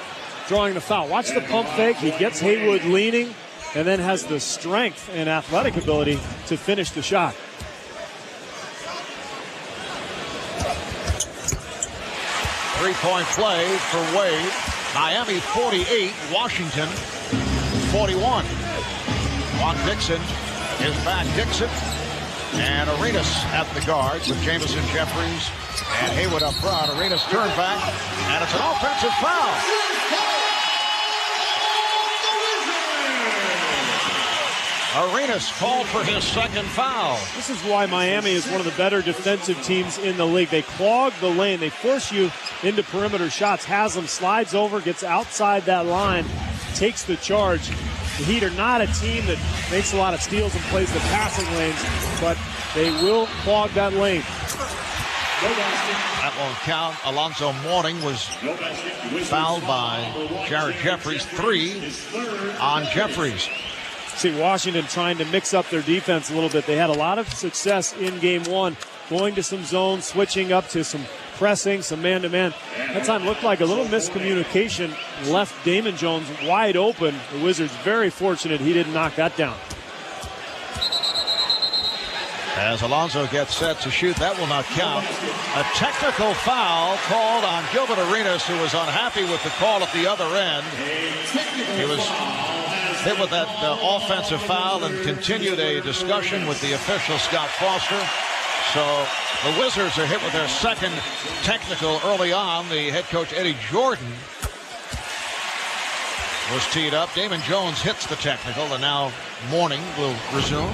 drawing the foul. Watch the pump fake. He gets Haywood leaning and then has the strength and athletic ability to finish the shot. Three-point play for Wade. Miami 48, Washington 41. Juan Dixon is back. Dixon and Arenas at the guards with Jamison, Jeffries, and Haywood up front. Arenas turned back, and it's an offensive foul. Arenas called for his second foul. This is why Miami is one of the better defensive teams in the league. They clog the lane. They force you into perimeter shots. Haslam slides over, gets outside that line, takes the charge. The Heat are not a team that makes a lot of steals and plays the passing lanes, but they will clog that lane. That won't count. Alonzo Mourning was fouled by Jared Jeffries. 3 on Jeffries. See Washington trying to mix up their defense a little bit. They had a lot of success in Game 1, going to some zones, switching up to some pressing, some man-to-man. That time looked like a little miscommunication left Damon Jones wide open. The Wizards very fortunate he didn't knock that down. As Alonzo gets set to shoot, that will not count. A technical foul called on Gilbert Arenas, who was unhappy with the call at the other end. He was hit with that offensive foul and continued a discussion with the official, Scott Foster. So the Wizards are hit with their second technical early on. The head coach, Eddie Jordan, was teed up. Damon Jones hits the technical, and now Mourning will resume.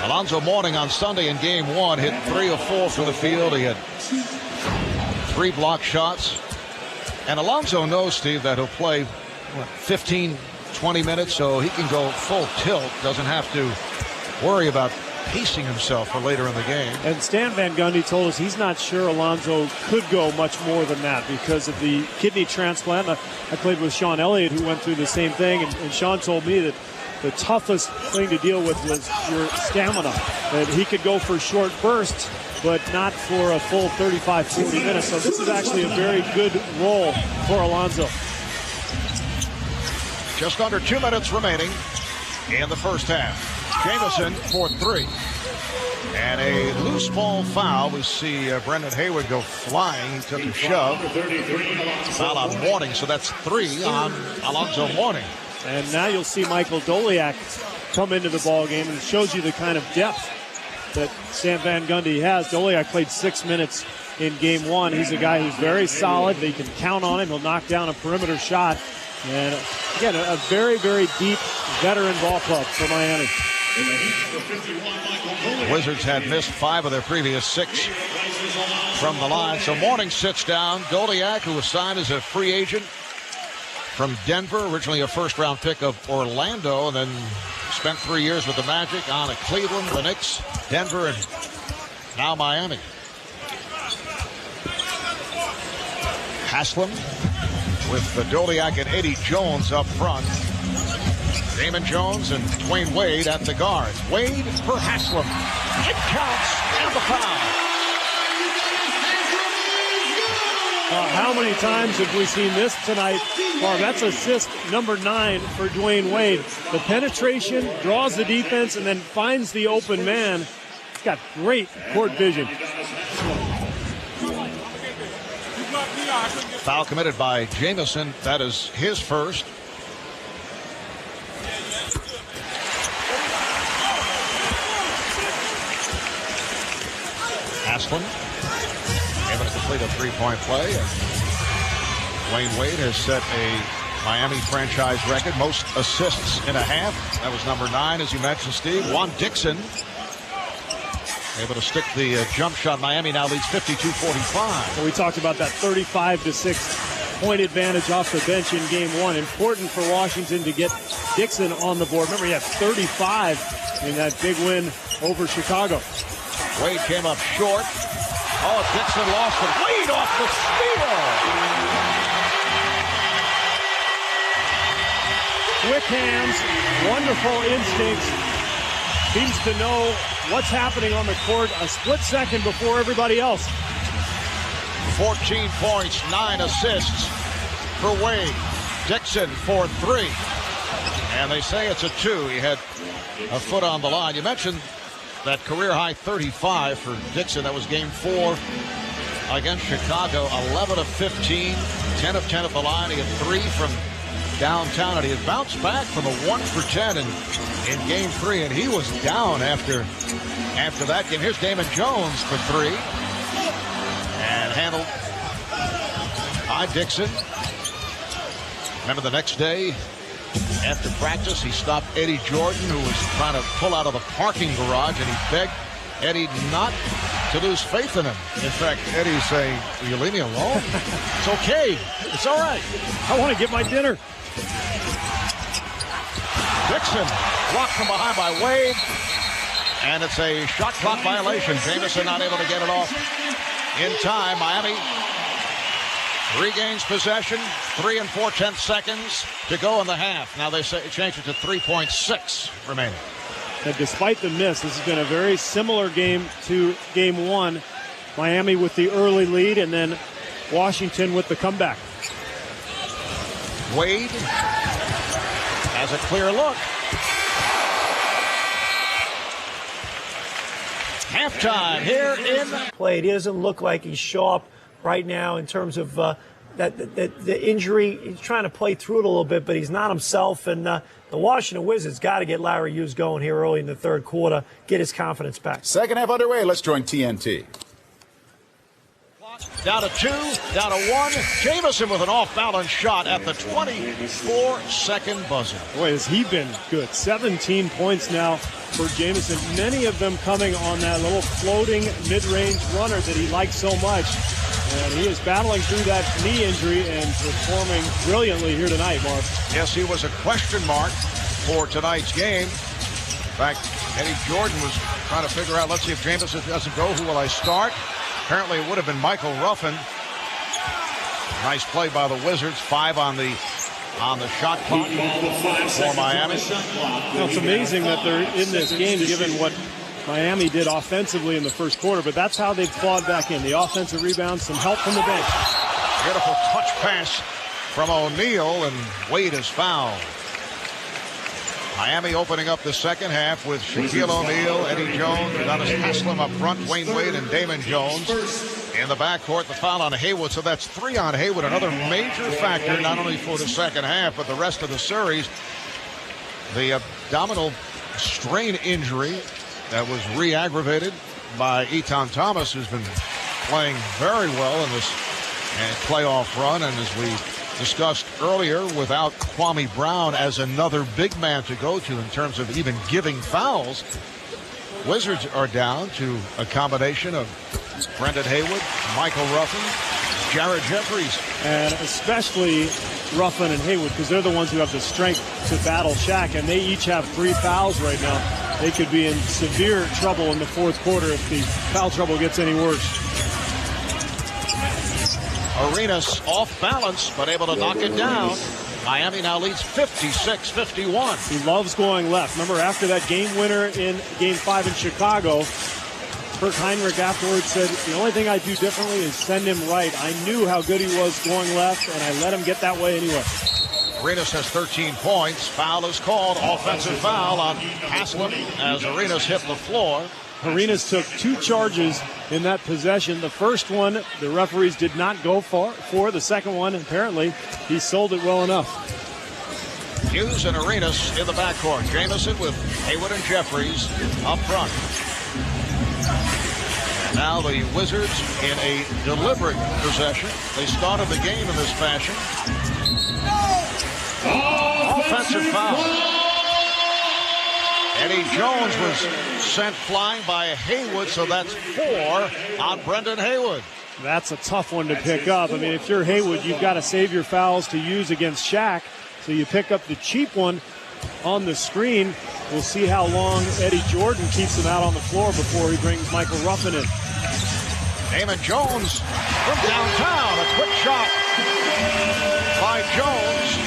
Alonzo Mourning on Sunday in game 1 hit 3 of 4 from the field. He had 3 block shots. And Alonzo knows, Steve, that he'll play 15, 20 minutes, so he can go full tilt. Doesn't have to worry about pacing himself for later in the game. And Stan Van Gundy told us he's not sure Alonzo could go much more than that because of the kidney transplant. I played with Sean Elliott, who went through the same thing, and Sean told me that the toughest thing to deal with was your stamina, that he could go for short bursts, but not for a full 35, 40 minutes. So this is actually a very good role for Alonzo. Just under 2 minutes remaining in the first half. Jamison for 3. And a loose ball foul. We see Brendan Haywood go flying. He took a shove. Foul on Mourning, so that's 3 on Alonzo Mourning. And now you'll see Michael Doliak come into the ball game, and it shows you the kind of depth that Stan Van Gundy has. Doliak played 6 minutes in game 1. He's a guy who's very solid. They can count on him. He'll knock down a perimeter shot. And again, a very, very deep veteran ball club for Miami. The Wizards had missed 5 of their previous 6 from the line. So Mourning sits down. Doliak, who was signed as a free agent from Denver, originally a first-round pick of Orlando, and then spent 3 years with the Magic, on at Cleveland, the Knicks, Denver, and now Miami. Haslam with Doliak and Eddie Jones up front. Damon Jones and Dwayne Wade at the guards. Wade for Haslam. It counts, and the foul. How many times have we seen this tonight? Marv, that's assist number 9 for Dwayne Wade. The penetration, draws the defense, and then finds the open man. He's got great court vision. Foul committed by Jamison. That is his first. Haslam able to complete a 3-point play. Dwayne Wade has set a Miami franchise record, most assists in a half. That was number 9, as you mentioned, Steve. Juan Dixon able to stick the jump shot. Miami now leads 52-45. Well, we talked about that 35-6 point advantage off the bench in game 1. Important for Washington to get Dixon on the board. Remember, he had 35 in that big win over Chicago. Wade came up short. Oh, Dixon lost it. Wade off the steal. Quick hands, wonderful instincts. Seems to know what's happening on the court a split second before everybody else. 14 points, 9 assists for Wade. Dixon for 3. And they say it's a 2. He had a foot on the line. You mentioned that career-high 35 for Dixon. That was game 4 against Chicago. 11 of 15, 10 of 10 at the line. He had 3 from downtown, and he had bounced back from a 1 for 10 in game 3, and he was down after that game. Here's Damon Jones for 3. And handled by Dixon. Remember, the next day, after practice, he stopped Eddie Jordan, who was trying to pull out of the parking garage, and he begged Eddie not to lose faith in him. In fact, Eddie's saying, "Will you leave me alone? It's okay. It's all right. I want to get my dinner." Dixon blocked from behind by Wade, and it's a shot clock violation. Jamison not able to get it off in time. Miami regains possession. 3 4/10 seconds to go in the half. Now they change it to 3.6 remaining. And despite the miss, this has been a very similar game to game 1. Miami with the early lead, and then Washington with the comeback. Wade has a clear look. Halftime here in play. He doesn't look like he's sharp right now in terms of the injury, he's trying to play through it a little bit, but he's not himself. And the Washington Wizards got to get Larry Hughes going here early in the third quarter, get his confidence back. Second half underway. Let's join TNT. Down to 2, down to 1. Jamison with an off-balance shot at the 24-second buzzer. Boy, has he been good. 17 points now for Jamison. Many of them coming on that little floating mid-range runner that he likes so much. And he is battling through that knee injury and performing brilliantly here tonight, Mark. Yes, he was a question mark for tonight's game. In fact, Eddie Jordan was trying to figure out, let's see if Jamison doesn't go, who will I start? Apparently it would have been Michael Ruffin. Nice play by the Wizards. 5 on the shot clock for Miami. It's amazing that they're in this game given what Miami did offensively in the first quarter, but that's how they've clawed back in. The offensive rebound, some help from the bench. Beautiful touch pass from O'Neal, and Wade is fouled. Miami opening up the second half with Shaquille O'Neal, Eddie Jones, Udonis Haslem up front, Dwayne Wade and Damon Jones. In the backcourt, the foul on Haywood, so that's 3 on Haywood. Another major factor, not only for the second half, but the rest of the series. The abdominal strain injury that was re-aggravated by Etan Thomas, who's been playing very well in this playoff run, and as we discussed earlier, without Kwame Brown as another big man to go to in terms of even giving fouls, Wizards are down to a combination of Brendan Haywood, Michael Ruffin, Jared Jeffries. And especially Ruffin and Haywood, because they're the ones who have the strength to battle Shaq, and they each have 3 fouls right now. They could be in severe trouble in the fourth quarter if the foul trouble gets any worse. Arenas off balance, but able to knock it down. Miami now leads 56-51. He loves going left. Remember, after that game winner in Game 5 in Chicago, Kurt Heinrich afterwards said, the only thing I do differently is send him right. I knew how good he was going left, and I let him get that way anyway. Arenas has 13 points. Foul is called. Offensive foul on Haslem as Arenas hit the floor. Arenas took 2 charges in that possession. The first one, the referees did not go for. The second one, apparently, he sold it well enough. Hughes and Arenas in the backcourt. Jamison with Haywood and Jeffries up front. And now the Wizards in a deliberate possession. They started the game in this fashion. Offensive foul. Eddie Jones was sent flying by Haywood, so that's 4 on Brendan Haywood. That's a tough one to pick up. I mean, if you're Haywood, you've got to save your fouls to use against Shaq. So you pick up the cheap one on the screen. We'll see how long Eddie Jordan keeps him out on the floor before he brings Michael Ruffin in. Damon Jones from downtown. A quick shot by Jones.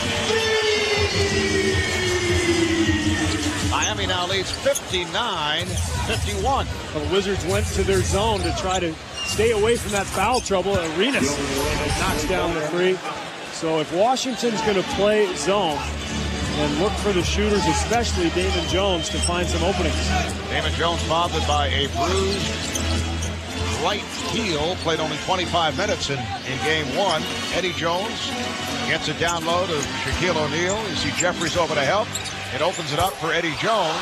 Miami now leads 59-51. Well, the Wizards went to their zone to try to stay away from that foul trouble. Arenas knocks down the 3. So if Washington's going to play zone and look for the shooters, especially Damon Jones, to find some openings. Damon Jones bothered by a bruised right heel. Played only 25 minutes in game 1. Eddie Jones gets it down low to Shaquille O'Neal. You see Jeffries over to help. It opens it up for Eddie Jones.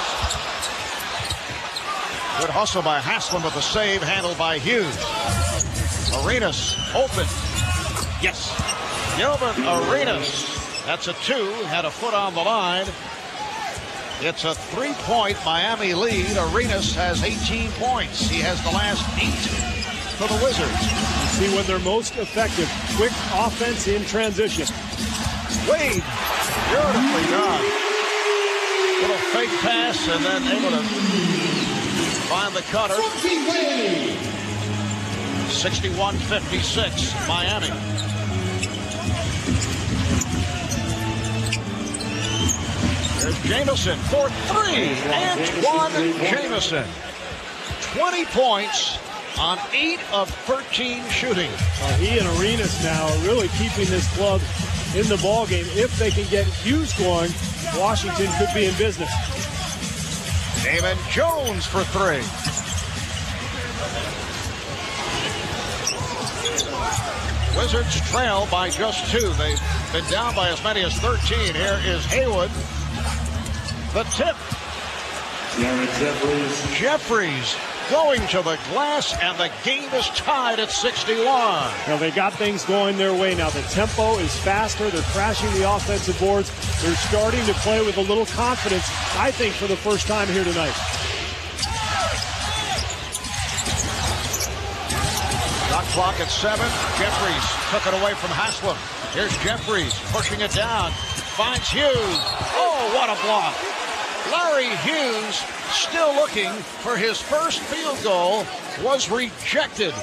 Good hustle by Haslem, but the save handled by Hughes. Arenas open. Yes. Gilbert Arenas. That's a 2. Had a foot on the line. It's a 3-point Miami lead. Arenas has 18 points. He has the last 8 for the Wizards. See when they're most effective. Quick offense in transition. Wade. Beautifully done. Little fake pass and then able to find the cutter. 61-56, Miami. There's Jamison for 3. Antoine Jamison. 20 points on 8 of 13 shooting. He and Arenas now are really keeping this club in the ballgame. If they can get Hughes going, Washington could be in business. Damon Jones for 3. Wizards trail by just 2. They've been down by as many as 13. Here is Haywood. The tip. Jeffries going to the glass, and the game is tied at 61. Now they got things going their way. Now the tempo is faster. They're crashing the offensive boards. They're starting to play with a little confidence, I think, for the first time here tonight. Shot clock at 7. Jeffries took it away from Haslam. Here's Jeffries pushing it down. Finds Hughes. Oh, what a block. Larry Hughes, still looking for his first field goal, was rejected.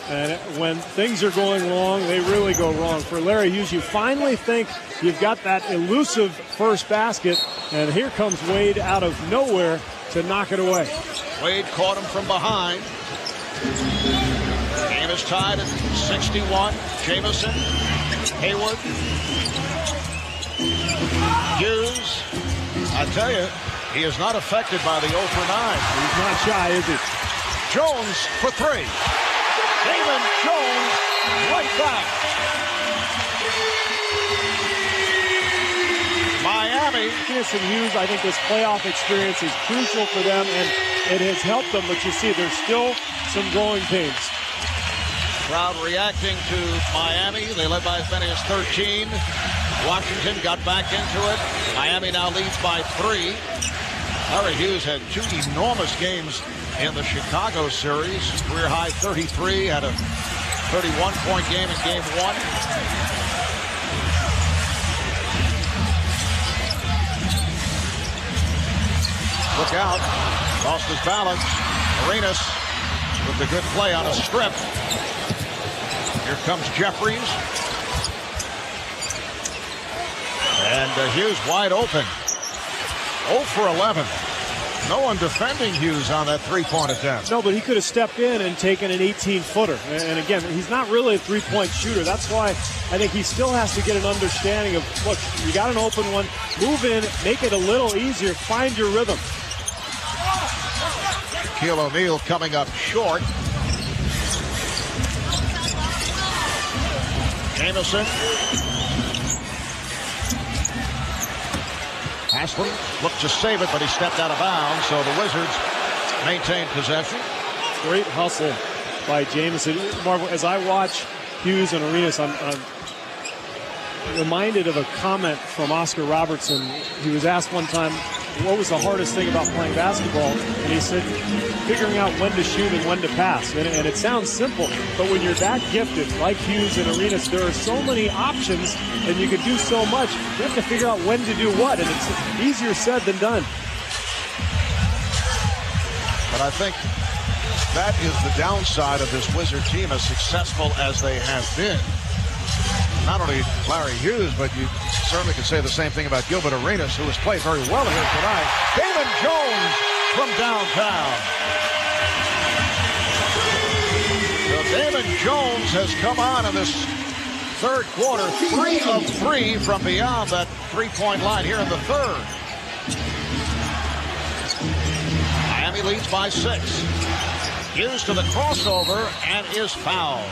And when things are going wrong, they really go wrong. For Larry Hughes, you finally think you've got that elusive first basket, and here comes Wade out of nowhere to knock it away. Wade caught him from behind. Game is tied at 61. Jamison, Haywood, Hughes. I tell you, he is not affected by the 0 for 9. He's not shy, is he? Jones for 3. Damon Jones right back. Miami. Dennis and Hughes, I think this playoff experience is crucial for them, and it has helped them, but you see there's still some growing pains. Crowd reacting to Miami. They led by as many as 13. Washington got back into it. Miami now leads by 3. Larry Hughes had 2 enormous games in the Chicago series. Career high 33, had a 31-point game in game 1. Look out. Lost his balance. Arenas with the good play on a strip. Here comes Jeffries. And Hughes wide open. 0 for 11. No one defending Hughes on that three-point attempt. No, but he could have stepped in and taken an 18-footer. And again, he's not really a three-point shooter. That's why I think he still has to get an understanding of, look, you got an open one, move in, make it a little easier, find your rhythm. Shaquille O'Neal coming up short. Jamison. Haslam looked to save it, but he stepped out of bounds, so the Wizards maintain possession. Great hustle by Jamison. Marvel, as I watch Hughes and Arenas, I'm reminded of a comment from Oscar Robertson. He was asked one time, what was the hardest thing about playing basketball? And he said, figuring out when to shoot and when to pass. And it sounds simple, but when you're that gifted, like Hughes and Arenas, there are so many options, and you can do so much. You have to figure out when to do what, and it's easier said than done. But I think that is the downside of this Wizard team, as successful as they have been. Not only Larry Hughes, but you certainly can say the same thing about Gilbert Arenas, who has played very well here tonight. Damon Jones from downtown. So Damon Jones has come on in this third quarter, 3 of 3 from beyond that three-point line here in the third. Miami leads by 6. Hughes to the crossover and is fouled.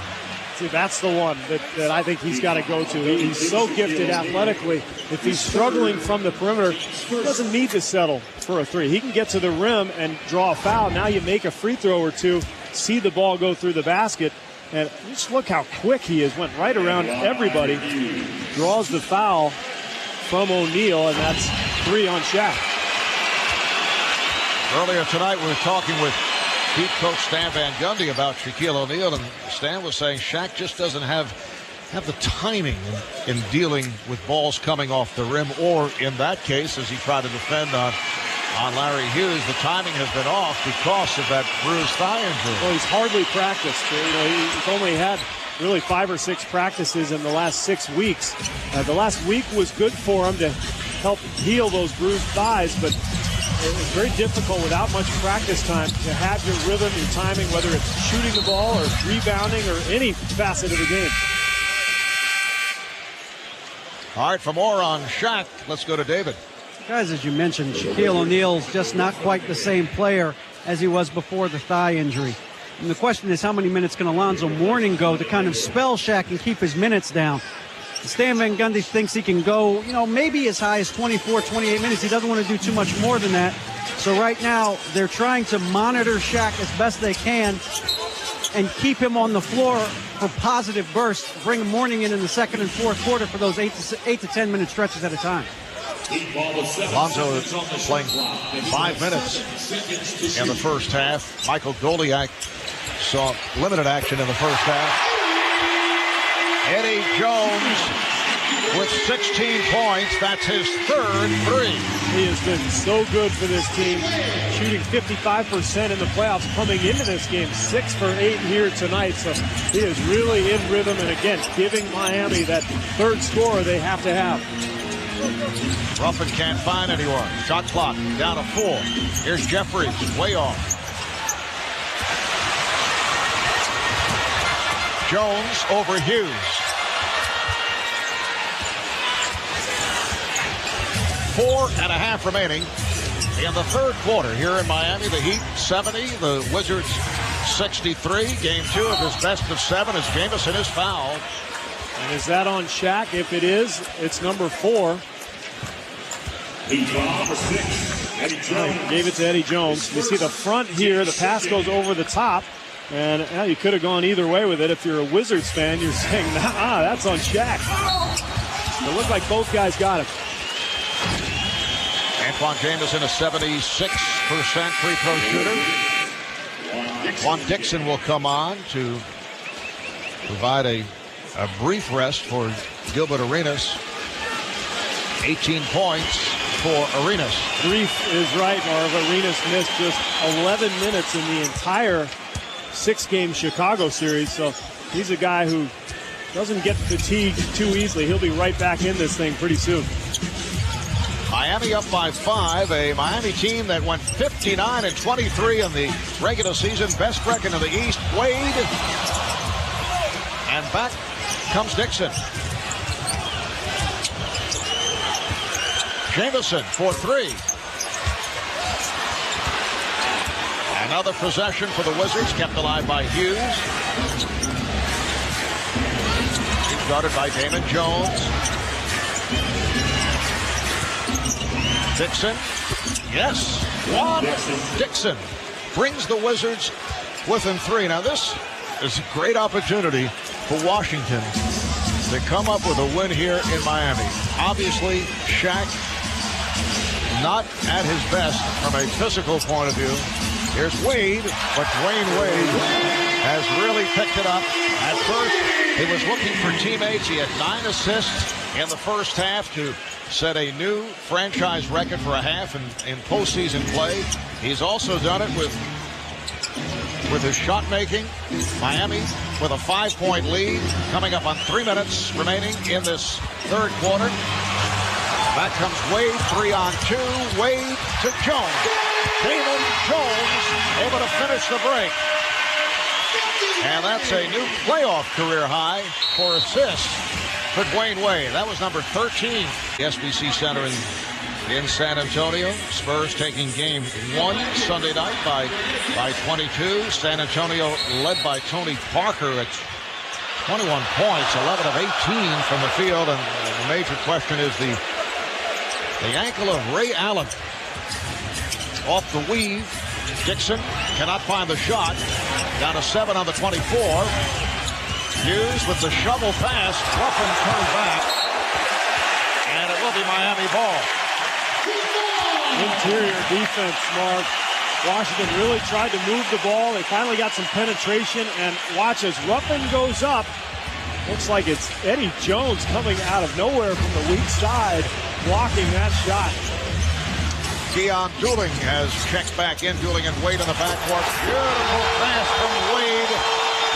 See, that's the one that I think he's got to go to. He's so gifted athletically. If he's struggling from the perimeter, he doesn't need to settle for a 3. He can get to the rim and draw a foul. Now you make a free throw or 2, see the ball go through the basket, and just look how quick he is. Went right around everybody, draws the foul from O'Neal, and that's 3 on Shaq. Earlier tonight, we were talking with Heat coach Stan Van Gundy about Shaquille O'Neal, and Stan was saying Shaq just doesn't have the timing in dealing with balls coming off the rim, or in that case, as he tried to defend on Larry Hughes, the timing has been off because of that bruised thigh injury. Well, he's hardly practiced. He's only had really 5 or 6 practices in the last 6 weeks. The last week was good for him to help heal those bruised thighs, but it's very difficult without much practice time to have your rhythm, your timing, whether it's shooting the ball or rebounding or any facet of the game. All right, for more on Shaq, let's go to David. Guys, as you mentioned, Shaquille O'Neal's just not quite the same player as he was before the thigh injury. And the question is, how many minutes can Alonzo Mourning go to kind of spell Shaq and keep his minutes down? Stan Van Gundy thinks he can go, maybe as high as 24, 28 minutes. He doesn't want to do too much more than that. So right now, they're trying to monitor Shaq as best they can and keep him on the floor for positive bursts. Bring Mourning in the second and fourth quarter for those 8 to 10 minute stretches at a time. Alonzo is playing 5 minutes in the first half. Michael Goliak saw limited action in the first half. Eddie Jones with 16 points. That's his third three. He has been so good for this team, shooting 55% in the playoffs coming into this game, 6 for 8 here tonight. So he is really in rhythm, and again, giving Miami that third scorer they have to have. Ruffin can't find anyone. Shot clock down to 4. Here's Jeffries, way off. Jones over Hughes. Four and a half remaining in the third quarter here in Miami. The Heat 70, the Wizards 63. Game 2 of his best of 7 as Jamison is fouled. And is that on Shaq? If it is, it's number 4. Number 6, Eddie Jones. Gave it to Eddie Jones. You see the front here. The pass goes over the top. And you could have gone either way with it. If you're a Wizards fan, you're saying, nah, that's on Shaq. It looked like both guys got it. Antoine Jamison, a 76% free throw shooter. Juan Dixon will come on to provide a brief rest for Gilbert Arenas. 18 points for Arenas. Brief is right, Marv. Arenas missed just 11 minutes in the entire 6-game Chicago series. So he's a guy who doesn't get fatigued too easily. He'll be right back in this thing pretty soon. Miami up by 5. A Miami team that went 59-23 in the regular season. Best record in the East. Wade. And back comes Dixon. Jamison for 3. Another possession for the Wizards, kept alive by Hughes. Guarded by Damon Jones. Dixon. Yes. Juan Dixon brings the Wizards within 3. Now this is a great opportunity for Washington to come up with a win here in Miami. Obviously, Shaq not at his best from a physical point of view. Here's Wade, but Dwayne Wade has really picked it up. At first, he was looking for teammates. He had 9 assists in the first half to set a new franchise record for a half in postseason play. He's also done it with his shot making. Miami with a 5-point lead, coming up on 3 minutes remaining in this third quarter. Back comes Wade, 3-on-2. Wade to Jones. Damon Jones able to finish the break. And that's a new playoff career high for assists for Dwayne Wade. That was number 13. The SBC Center in San Antonio. Spurs taking game 1 Sunday night by 22. San Antonio led by Tony Parker at 21 points, 11 of 18 from the field. And the major question is the ankle of Ray Allen. Off the weave. Dixon cannot find the shot. Down to 7 on the 24. Hughes with the shovel pass. Ruffin turned back. And it will be Miami ball. Interior defense, Mark. Washington really tried to move the ball. They finally got some penetration. And watch as Ruffin goes up. Looks like it's Eddie Jones coming out of nowhere from the weak side, blocking that shot. Keon Dooling has checked back in. Dooling and Wade in the backcourt. Beautiful pass from Wade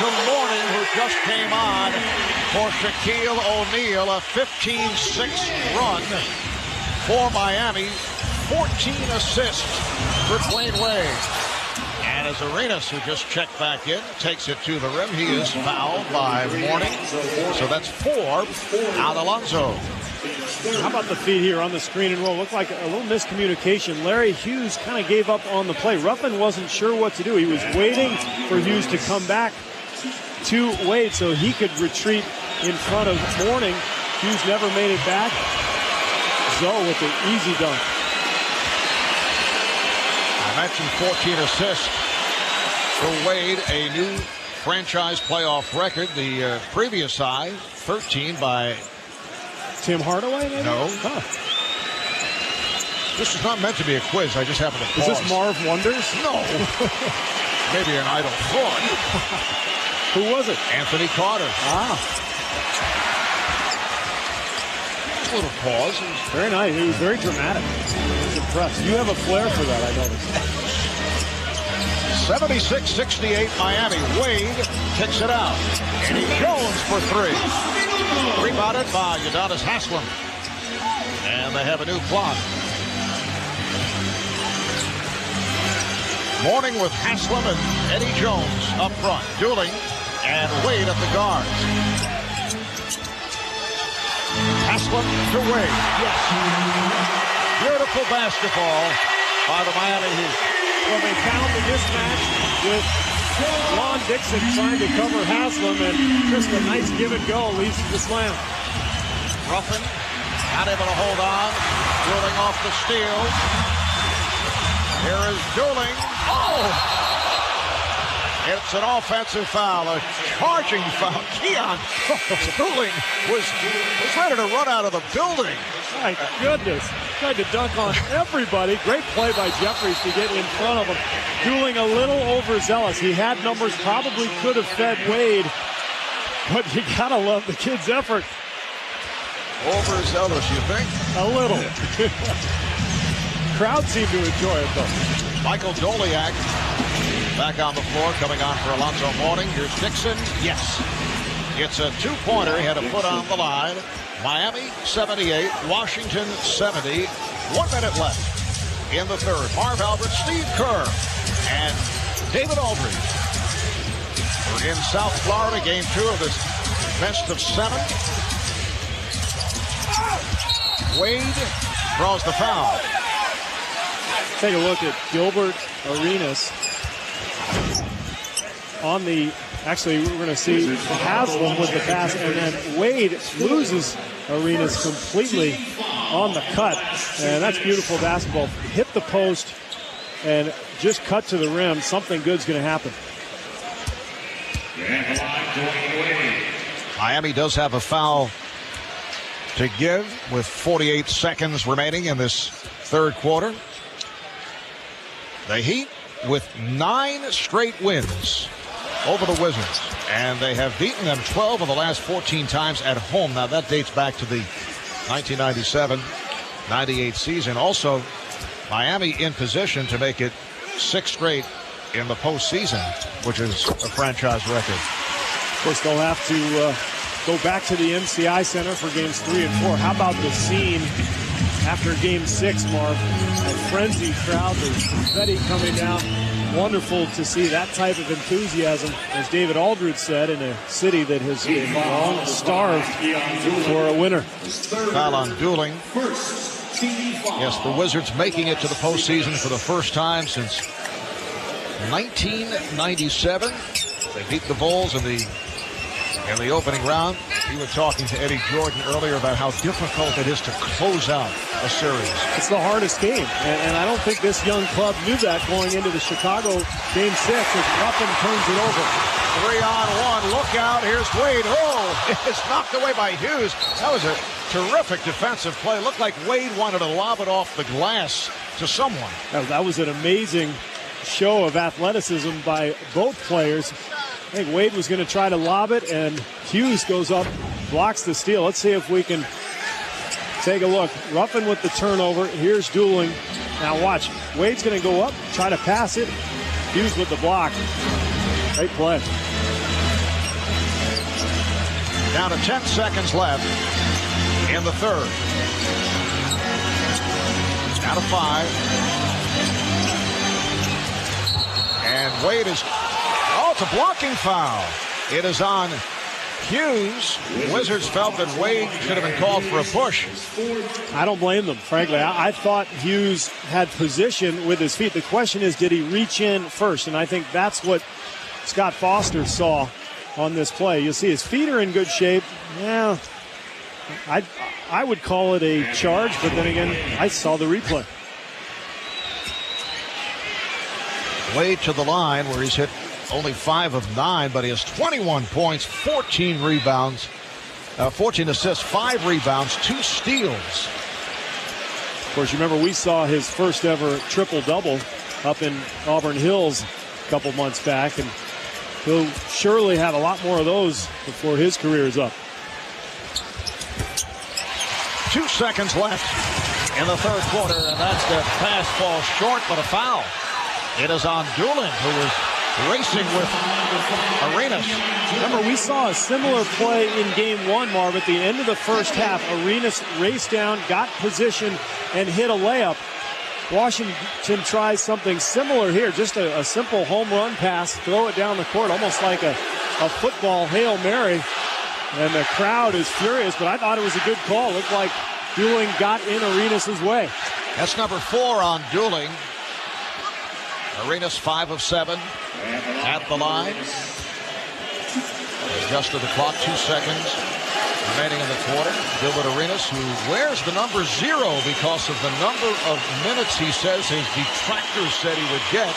to Mourning, who just came on for Shaquille O'Neal. A 15-6 run for Miami. 14 assists for Dwayne Wade. And as Arenas, who just checked back in, takes it to the rim, he is fouled by Mourning. So that's 4 on Alonzo. How about the feed here on the screen and roll? Looked like a little miscommunication. Larry Hughes kind of gave up on the play. Ruffin wasn't sure what to do. He was waiting for Hughes to come back to Wade so he could retreat in front of Mourning. Hughes never made it back. Zoe with the easy dunk. I mentioned 14 assists for Wade, a new franchise playoff record. The previous high, 13 by Tim Hardaway, maybe? No. Huh. This is not meant to be a quiz. I just happened to pause. Is this Marv Wonders? No. Maybe an idle thought. Who was it? Anthony Carter. Ah. A little pause. Very nice. It was very dramatic. I was impressed. You have a flair for that, I noticed. 76-68 Miami. Wade kicks it out. Eddie Jones for three. Rebounded by Udonis Haslem. And they have a new clock. Mourning with Haslem and Eddie Jones up front. Dueling and Wade at the guards. Haslem to Wade. Yes. Beautiful basketball by the Miami Heat. Well, they found the mismatch with Lon Dixon trying to cover Haslem, and just a nice give and go leads to the slam. Ruffin not able to hold on. Dueling off the steal. Here is Dueling. Oh! It's an offensive foul, a charging foul. Keon Dueling was ready to run out of the building. My goodness. Tried to dunk on everybody. Great play by Jeffries to get in front of him. Dueling a little overzealous. He had numbers, probably could have fed Wade, but you gotta love the kid's effort. Overzealous, you think? A little. Crowd seemed to enjoy it, though. Michael Doliak back on the floor, coming on for Alonzo Mourning. Here's Dixon. Yes. It's a two-pointer. He had a foot on the line. Miami 78, Washington 70. 1 minute left in the third. Marv Albert, Steve Kerr, and David Aldridge. We're in South Florida, game 2 of this best of 7. Wade draws the foul. Take a look at Gilbert Arenas on the, actually we're going to see Haslem with the pass, and then Wade loses Arenas completely on the cut, and that's beautiful basketball. Hit the post and just cut to the rim. Something good's going to happen. Miami does have a foul to give with 48 seconds remaining in this third quarter. The Heat with 9 straight wins over the Wizards, and they have beaten them 12 of the last 14 times at home. Now that dates back to the 1997-98 season. Also, Miami in position to make it 6 straight in the postseason, which is a franchise record. Of course, they'll have to go back to the MCI Center for games 3 and 4. How about the scene after game 6, Marv? A frenzied crowd, there's confetti coming down. Wonderful to see that type of enthusiasm, as David Aldridge said, in a city that has long starved for a winner. Foul on Dueling. Yes, the Wizards making it to the postseason for the first time since 1997. They beat the Bulls in the opening round. We were talking to Eddie Jordan earlier about how difficult it is to close out a series. It's the hardest game, and I don't think this young club knew that going into the Chicago game 6 as Ruffin turns it over. 3-on-1, look out, here's Wade. Oh, it's knocked away by Hughes. That was a terrific defensive play. Looked like Wade wanted to lob it off the glass to someone. That was an amazing show of athleticism by both players. I think Wade was going to try to lob it, and Hughes goes up, blocks the steal. Let's see if we can take a look. Ruffin with the turnover. Here's Dueling. Now watch. Wade's going to go up, try to pass it. Hughes with the block. Great play. Down to 10 seconds left in the third. Down to 5. And Wade is... Oh, it's a blocking foul. It is on Hughes. Wizards felt that Wade should have been called for a push. I don't blame them, frankly. I thought Hughes had position with his feet. The question is, did he reach in first? And I think that's what Scott Foster saw on this play. You'll see his feet are in good shape. Yeah, I would call it a charge, but then again, I saw the replay. Wade to the line where he's hit only 5 of 9, but he has 21 points, 14 rebounds, 14 assists, 5 rebounds, 2 steals. Of course, you remember we saw his first ever triple-double up in Auburn Hills a couple months back, and he'll surely have a lot more of those before his career is up. 2 seconds left in the third quarter, and that's the pass falls short, but a foul. It is on Doolin, who was racing with Arenas. Remember, we saw a similar play in game 1, Marv. At the end of the first half, Arenas raced down, got position, and hit a layup. Washington tries something similar here, just a simple home run pass, throw it down the court, almost like a football Hail Mary. And the crowd is furious, but I thought it was a good call. Looked like Dooling got in Arenas' way. That's number 4 on Dooling. Arenas 5 of 7 at the line. Adjusted the clock, 2 seconds remaining in the quarter. Gilbert Arenas, who wears the number 0 because of the number of minutes he says his detractors said he would get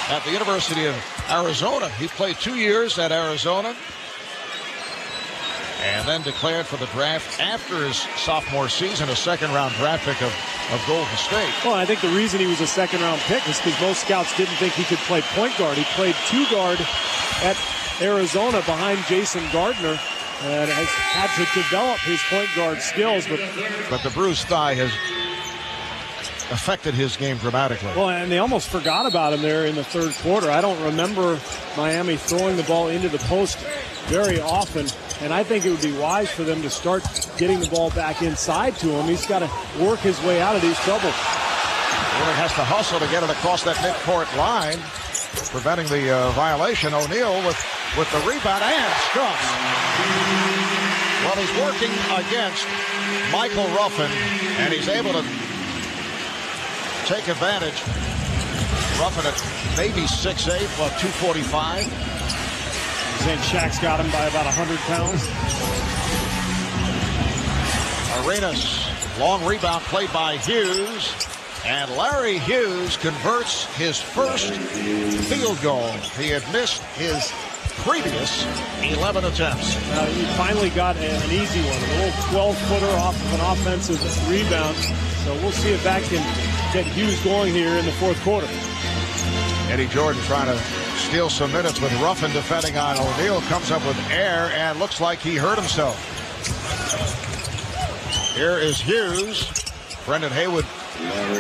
at the University of Arizona. He played 2 years at Arizona and then declared for the draft after his sophomore season, a second-round draft pick of Golden State. Well, I think the reason he was a second-round pick is because most scouts didn't think he could play point guard. He played 2 guard at Arizona behind Jason Gardner and has had to develop his point guard skills. But the bruised thigh has affected his game dramatically. Well, and they almost forgot about him there in the third quarter. I don't remember Miami throwing the ball into the post very often, and I think it would be wise for them to start getting the ball back inside to him. He's got to work his way out of these troubles. Really has to hustle to get it across that midcourt line, preventing the violation. O'Neal with the rebound and struck. Well, he's working against Michael Ruffin, and he's able to take advantage. Ruffin at maybe 6'8", 245. Saying Shaq's got him by about 100 pounds. Arenas, long rebound played by Hughes, and Larry Hughes converts his first field goal. He had missed his previous 11 attempts. He finally got an easy one, a little 12-footer off of an offensive rebound. So we'll see if that can get Hughes going here in the fourth quarter. Eddie Jordan trying to steal some minutes with Ruffin defending on O'Neal. Comes up with air and looks like he hurt himself. Here is Hughes. Brendan Haywood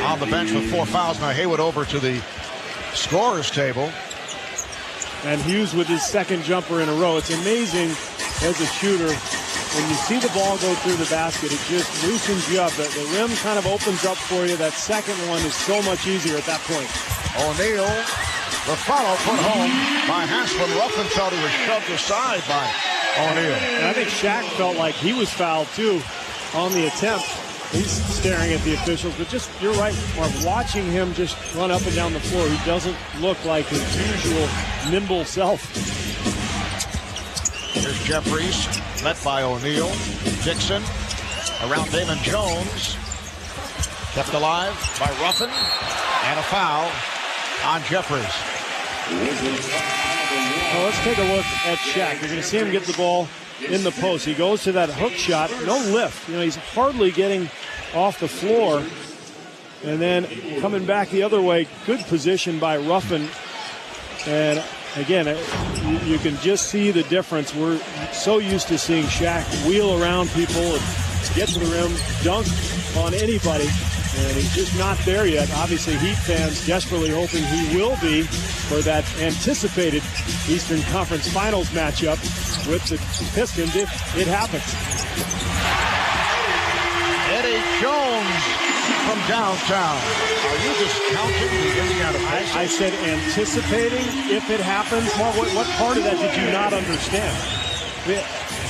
on the bench with 4 fouls. Now Haywood over to the scorer's table. And Hughes with his second jumper in a row. It's amazing as a shooter. When you see the ball go through the basket, it just loosens you up. The rim kind of opens up for you. That second one is so much easier at that point. O'Neal, the follow put home by Haslem. Ruffin felt he was shoved aside by O'Neal. And I think Shaq felt like he was fouled too on the attempt. He's staring at the officials, but just, you're right, Mark, watching him just run up and down the floor, he doesn't look like his usual nimble self. Here's Jeffries, met by O'Neal. Dixon around Damon Jones. Kept alive by Ruffin. And a foul on Jeffries. Well, let's take a look at Shaq. You're going to see him get the ball in the post. He goes to that hook shot, no lift. You know, he's hardly getting off the floor. And then coming back the other way, good position by Ruffin. And again, you can just see the difference. We're so used to seeing Shaq wheel around people and get to the rim, dunk on anybody. And he's just not there yet. Obviously, Heat fans desperately hoping he will be for that anticipated Eastern Conference Finals matchup with the Pistons if it happens. Eddie Jones from downtown. Are you discounting the Indiana Pacers? I said anticipating if it happens. Well, what part of that did you not understand?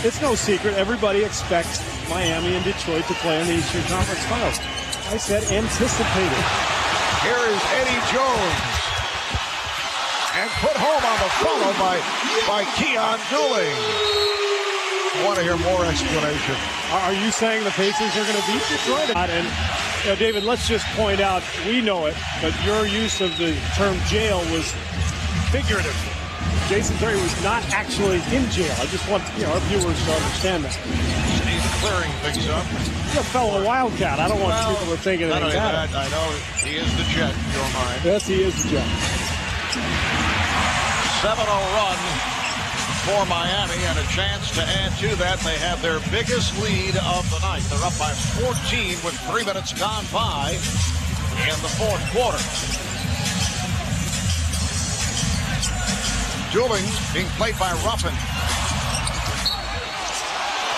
It's no secret. Everybody expects Miami and Detroit to play in the Eastern Conference Finals. I said anticipated. Here is Eddie Jones. And put home on the follow by Keon Dooling. I want to hear more explanation. Are you saying the Pacers are going to beat Detroit? And David, let's just point out, we know it, but your use of the term jail was figurative. Jason Terry was not actually in jail. I just want our viewers to understand that. He's clearing things up. He's a fellow Wildcat. I don't want people to think anything bad. I know he is the Jet in your mind. Yes, he is the Jet. 7-0 run for Miami, and a chance to add to that. They have their biggest lead of the night. They're up by 14 with 3 minutes gone by in the fourth quarter. Dooling being played by Ruffin.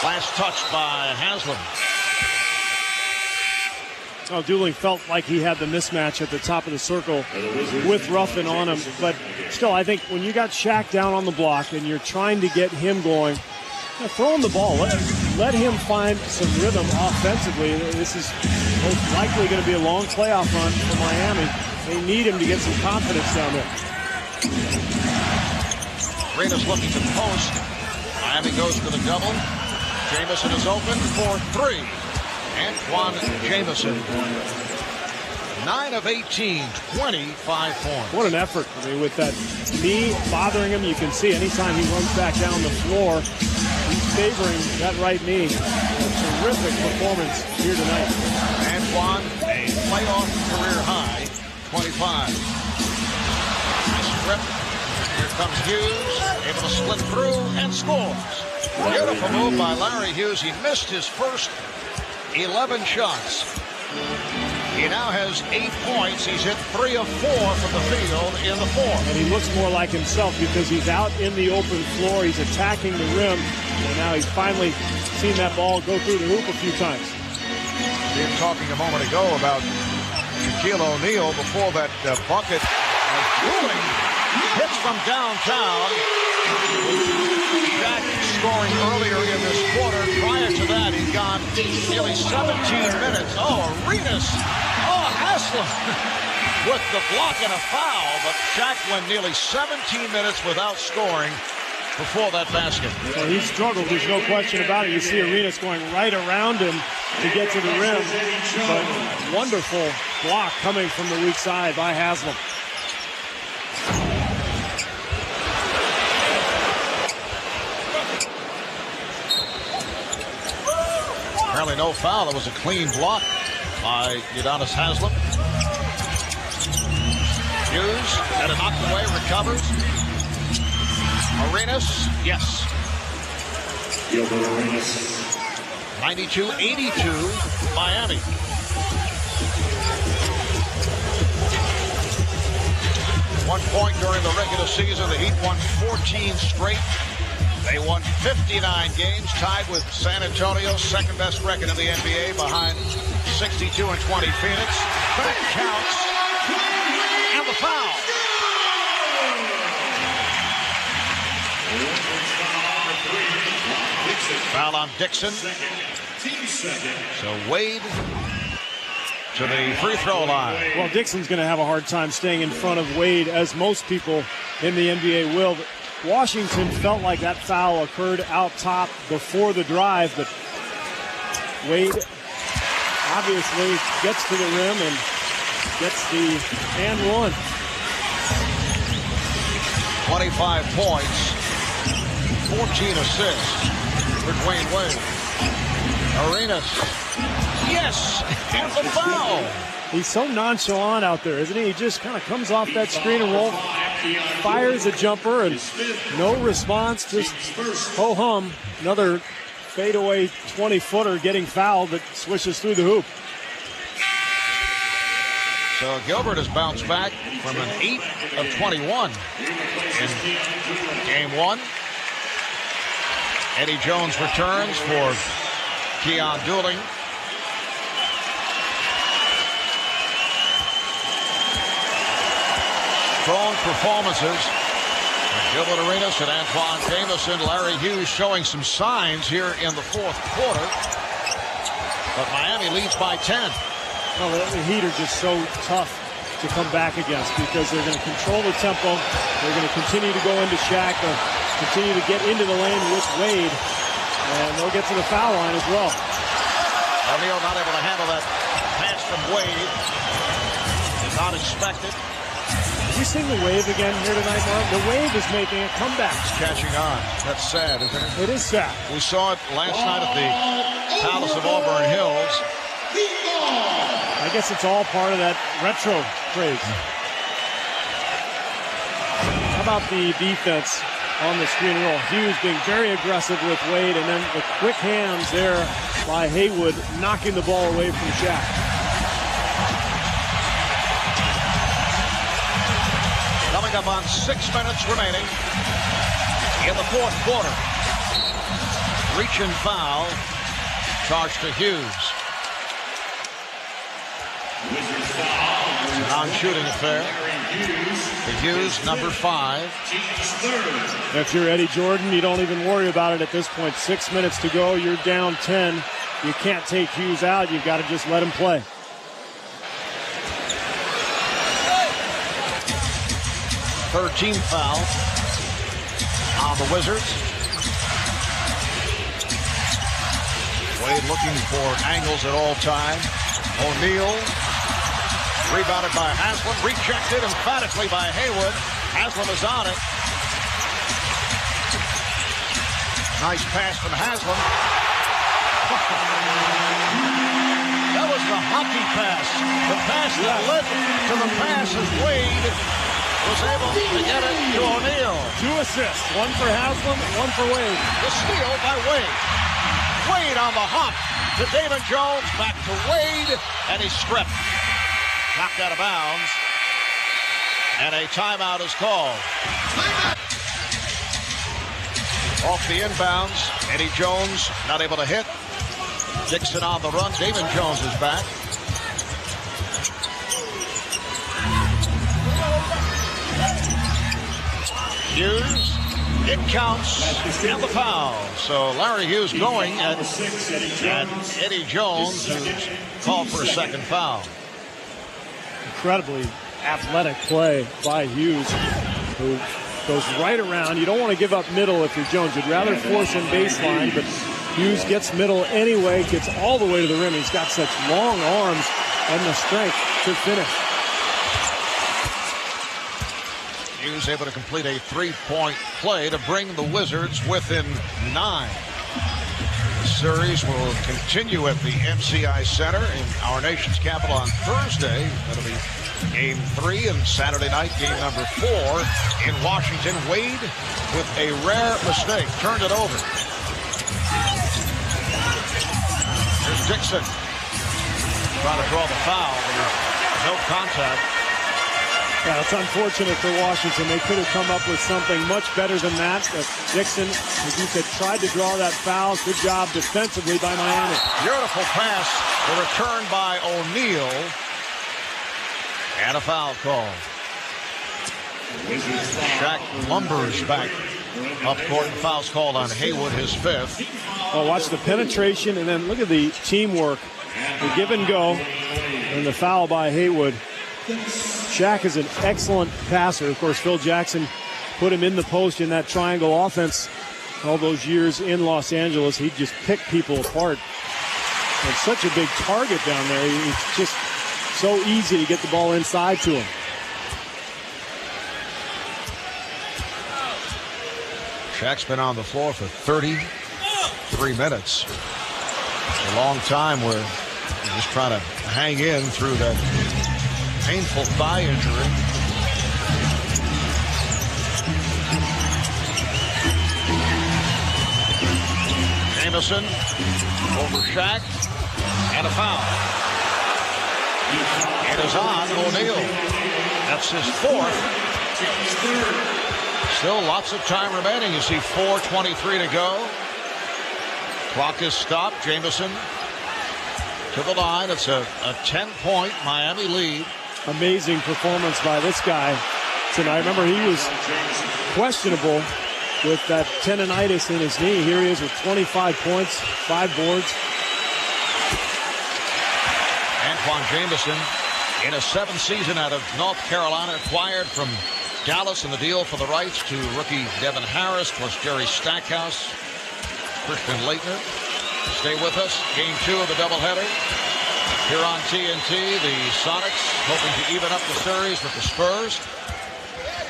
Last touch by Haslam. Oh, Dooling felt like he had the mismatch at the top of the circle with Ruffin on him. But still, I think when you got Shaq down on the block and you're trying to get him going, throw him the ball. Let him find some rhythm offensively. This is most likely going to be a long playoff run for Miami. They need him to get some confidence down there. Arenas looking to the post. Miami goes to the double. Jamison is open for 3. Antoine Jamison, 9 of 18, 25 points. What an effort. I mean, with that knee bothering him, you can see anytime he runs back down the floor, he's favoring that right knee. A terrific performance here tonight. Antoine, a playoff career high, 25. Nice strip. Here comes Hughes, able to split through and scores. Beautiful move by Larry Hughes. He missed his first 11 shots. He now has 8 points. He's hit 3 of 4 from the field in the fourth. And he looks more like himself because he's out in the open floor. He's attacking the rim. And now he's finally seen that ball go through the hoop a few times. We were talking a moment ago about Shaquille O'Neal before that bucket. Dooling hits from downtown. Shaq scoring earlier in this quarter. Prior to that, he'd gone nearly 17 minutes. Oh, Arenas. Oh, Haslam with the block and a foul. But Shaq went nearly 17 minutes without scoring before that basket. Well, he struggled. There's no question about it. You see Arenas going right around him to get to the rim. But wonderful block coming from the weak side by Haslam. Apparently no foul. It was a clean block by Udonis Haslam. Hughes had it knocked away, recovers. Arenas, yes. 92-82, Miami. At one point during the regular season, the Heat won 14 straight. They won 59 games, tied with San Antonio's second best record in the NBA behind 62 and 20 Phoenix. That counts. And the foul. Foul on Dixon. So Wade to the free throw line. Well, Dixon's going to have a hard time staying in front of Wade, as most people in the NBA will. But Washington felt like that foul occurred out top before the drive, but Wade obviously gets to the rim and gets the and one. 25 points, 14 assists for Dwayne Wade. Arenas, yes, and the foul. He's so nonchalant out there, isn't he? He just kind of comes off that screen and roll, fires a jumper, and no response, just ho-hum. Another fadeaway 20-footer getting fouled that swishes through the hoop. So Gilbert has bounced back from an 8 of 21 in game one. Eddie Jones returns for Keon Dooling. Strong performances Gilbert Arenas and Antoine Jamison. Larry Hughes showing some signs here in the fourth quarter. But Miami leads by 10. Well, the Heat are just so tough to come back against because they're going to control the tempo. They're going to continue to go into Shaq. They'll continue to get into the lane with Wade. And they'll get to the foul line as well. O'Neal not able to handle that pass from Wade. Not expected. Have you seen the wave again here tonight, Mark? The wave is making a comeback. It's catching on. That's sad, isn't it? It is sad. We saw it last night at the Palace of Auburn Hills. I guess it's all part of that retro craze. How about the defense on the screen and roll? Hughes being very aggressive with Wade, and then the quick hands there by Haywood knocking the ball away from Shaq. Coming up on 6 minutes remaining in the fourth quarter. Reach and foul charged to Hughes. Non-shooting affair. To Hughes, number 5. If you're Eddie Jordan, you don't even worry about it at this point. 6 minutes to go. You're down 10. You can't take Hughes out. You've got to just let him play. Thirteenth foul on the Wizards. Wade looking for angles at all time. O'Neal rebounded by Haslam, rejected emphatically by Haywood. Haslam is on it. Nice pass from Haslam. That was the hockey pass. The pass that led to the pass as Wade was able to get it to O'Neal. 2 assists, 1 for Haslam, 1 for Wade. The steal by Wade. Wade on the hop to David Jones, back to Wade, and he's stripped. Knocked out of bounds, and a timeout is called. Off the inbounds, Eddie Jones not able to hit. Dixon on the run. David Jones is back. Hughes, it counts, and the foul. So Larry Hughes going, and Eddie Jones who's called for a second foul. Incredibly athletic play by Hughes, who goes right around. You don't want to give up middle if you're Jones. You'd rather force him baseline, but Hughes gets middle anyway, gets all the way to the rim. He's got such long arms and the strength to finish. Hughes able to complete a three-point play to bring the Wizards within 9. The series will continue at the MCI Center in our nation's capital on Thursday. That'll be Game 3, and Saturday night, game number 4 in Washington. Wade with a rare mistake, turned it over. Here's Dixon trying to draw the foul, but there's no contact. Yeah, it's unfortunate for Washington. They could have come up with something much better than that. But Dixon, as you said, tried to draw that foul. Good job defensively by Miami. Beautiful pass. The return by O'Neal. And a foul call. Shaq lumbers back up court, and foul's called on Haywood, his 5th. Oh, watch the penetration, and then look at the teamwork. The give and go, and the foul by Haywood. Shaq is an excellent passer. Of course, Phil Jackson put him in the post in that triangle offense all those years in Los Angeles. He'd just pick people apart. And such a big target down there. It's just so easy to get the ball inside to him. Shaq's been on the floor for 33 minutes. It's a long time where you're just trying to hang in through that painful thigh injury. Jamison over Shaq, and a foul. It is on O'Neal. That's his 4th. Still lots of time remaining. You see 4:23 to go. Clock is stopped. Jamison to the line. It's a 10-point Miami lead. Amazing performance by this guy. tonight. Remember, he was questionable with that tendonitis in his knee. Here he is with 25 points, 5 boards. Antoine Jamison in a 7th season out of North Carolina, acquired from Dallas in the deal for the rights to rookie Devin Harris, plus Jerry Stackhouse, Christian Leitner. Stay with us. Game 2 of the doubleheader. Here on TNT, the Sonics hoping to even up the series with the Spurs.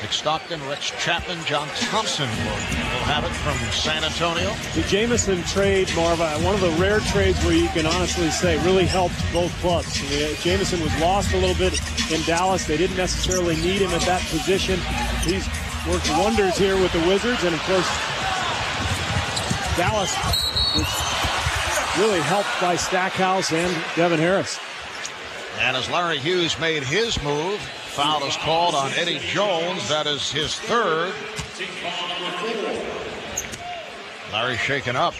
Nick Stockton, Rex Chapman, John Thompson will have it from San Antonio. The Jamison trade, Marva, one of the rare trades where you can honestly say really helped both clubs. I mean, Jamison was lost a little bit in Dallas. They didn't necessarily need him at that position. He's worked wonders here with the Wizards, and of course, Dallas was really helped by Stackhouse and Devin Harris. And as Larry Hughes made his move, foul is called on Eddie Jones. That is his 3rd. Larry shaken up.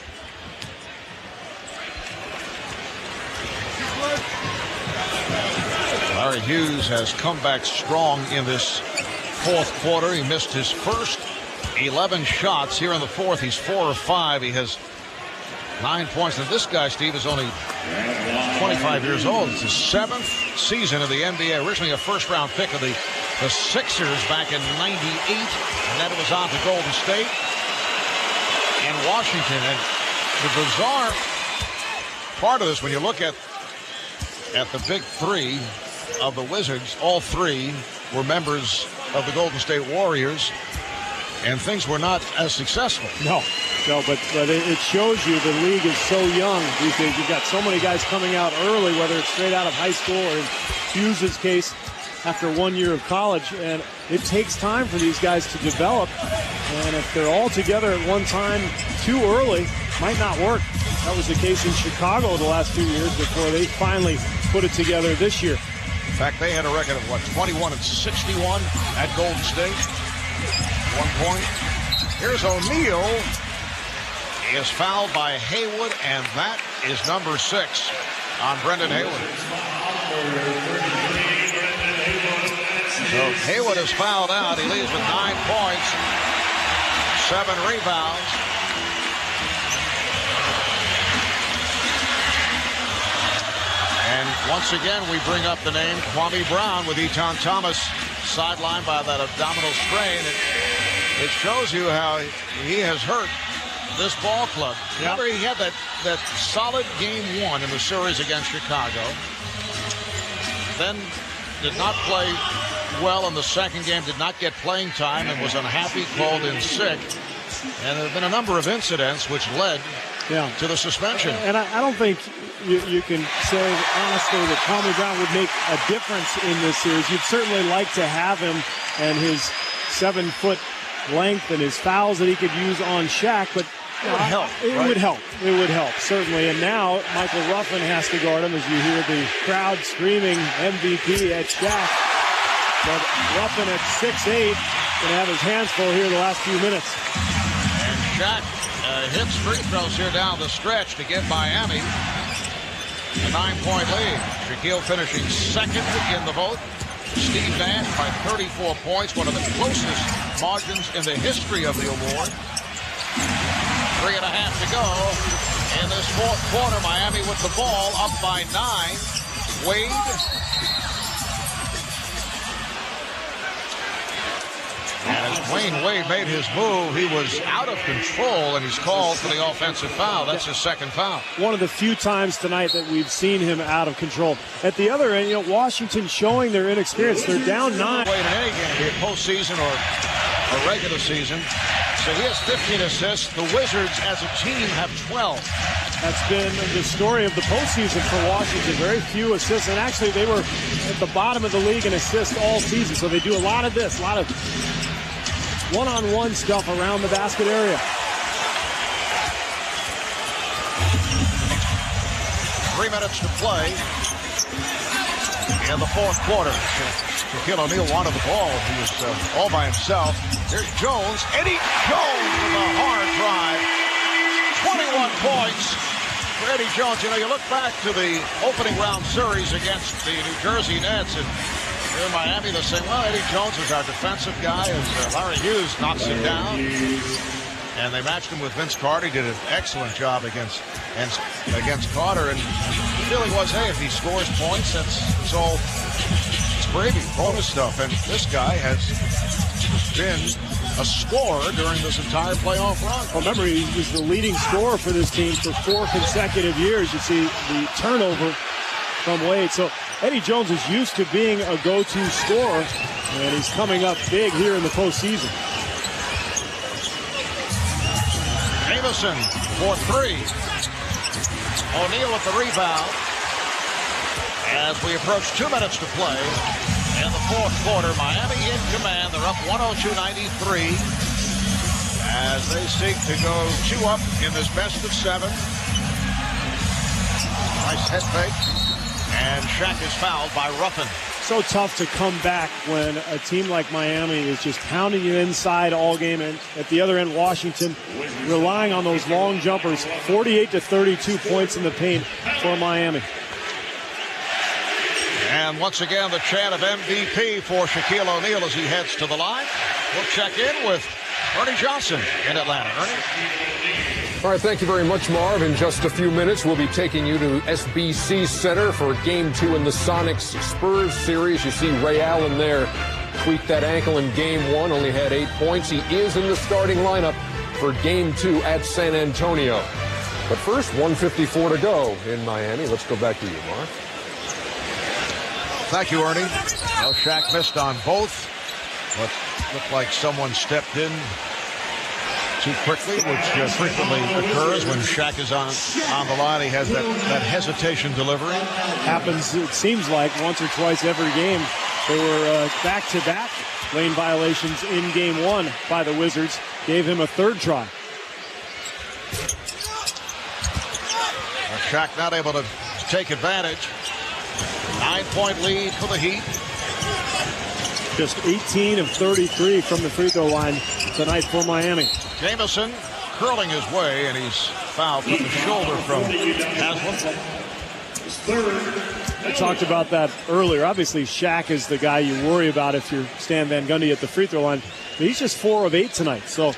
Larry Hughes has come back strong in this 4th quarter. He missed his first 11 shots. Here in the 4th, he's 4 of 5. He has 9 points. And this guy, Steve, is only 25 years old. It's his 7th season of the NBA. Originally a first-round pick of the Sixers back in '98. And then it was on to Golden State and Washington. And the bizarre part of this, when you look at the big 3 of the Wizards, all 3 were members of the Golden State Warriors. And things were not as successful. No, but it shows you the league is so young these days. You've got so many guys coming out early, whether it's straight out of high school or in Hughes' case, after 1 year of college. And it takes time for these guys to develop. And if they're all together at one time too early, might not work. That was the case in Chicago the last 2 years before they finally put it together this year. In fact, they had a record of, 21-61 at Golden State. 1 point. Here's O'Neal. He is fouled by Haywood, and that is number 6 on Brendan Haywood. So Haywood is fouled out. He leaves with 9 points, 7 rebounds. And once again, we bring up the name Kwame Brown with Eton Thomas sidelined by that abdominal strain. It shows you how he has hurt this ball club. Remember, he had that solid game 1 in the series against Chicago. Then did not play well in the second game, did not get playing time, and was unhappy, called in sick. And there have been a number of incidents which led to the suspension. And I don't think you can say honestly that Kwame Brown would make a difference in this series. You'd certainly like to have him and his 7-foot length and his fouls that he could use on Shaq, but it would help. It would help, certainly. And now Michael Ruffin has to guard him as you hear the crowd screaming MVP at Shaq. But Ruffin at 6'8", going to have his hands full here the last few minutes. And Shaq hits free throws here down the stretch to give Miami a 9-point lead. Shaquille finishing 2nd in the vote. Steve Nash by 34 points, one of the closest margins in the history of the award. 3.5 to go in this 4th quarter. Miami with the ball, up by 9. Wade. And as Dwayne Wade made his move, he was out of control, and he's called for the offensive foul. That's his 2nd foul. One of the few times tonight that we've seen him out of control. At the other end, Washington showing their inexperience. They're down 9. Wade in any game, be it postseason or a regular season. So he has 15 assists. The Wizards, as a team, have 12. That's been the story of the postseason for Washington. Very few assists, and actually they were at the bottom of the league in assists all season. So they do a lot of this, a lot of one-on-one stuff around the basket area. 3 minutes to play in the 4th quarter. Shaquille O'Neal wanted the ball. He was all by himself. There's Jones. Eddie Jones with a hard drive. 21 points for Eddie Jones. You know, you look back to the opening round series against the New Jersey Nets, and Here in Miami, they're saying, well, Eddie Jones is our defensive guy as Larry Hughes knocks him down. And they matched him with Vince Carter. He did an excellent job against Carter. And the feeling was, hey, if he scores points, it's all gravy, bonus stuff. And this guy has been a scorer during this entire playoff run. Well, remember, he was the leading scorer for this team for 4 consecutive years. You see the turnover from Wade. So Eddie Jones is used to being a go-to scorer, and he's coming up big here in the postseason. Jamison for 3. O'Neal with the rebound. As we approach 2 minutes to play in the fourth quarter, Miami in command. They're up 102-93 as they seek to go 2 up in this best of 7. Nice head fake, and Shaq is fouled by Ruffin. So tough to come back when a team like Miami is just pounding you inside all game, and at the other end, Washington relying on those long jumpers. 48-32 points in the paint for Miami. And once again, the chant of MVP for Shaquille O'Neal as he heads to the line. We'll check in with Ernie Johnson in Atlanta. Ernie? All right, thank you very much, Marv. In just a few minutes, we'll be taking you to SBC Center for Game 2 in the Sonics-Spurs series. You see Ray Allen there tweaked that ankle in Game 1, only had 8 points. He is in the starting lineup for Game 2 at San Antonio. But first, 1:54 to go in Miami. Let's go back to you, Marv. Thank you, Ernie. Well, Shaq missed on both. What looked like someone stepped in too quickly, which frequently occurs when Shaq is on the line. He has that hesitation delivery. Happens, it seems like, once or twice every game. They were back-to-back lane violations in Game 1 by the Wizards. Gave him a third try. Shaq not able to take advantage. 9-point lead for the Heat. Just 18 of 33 from the free throw line tonight for Miami. Jamison curling his way, and he's fouled from the shoulder from Haslam. I talked about that earlier. Obviously, Shaq is the guy you worry about if you're Stan Van Gundy at the free throw line. But he's just 4 of 8 tonight. So,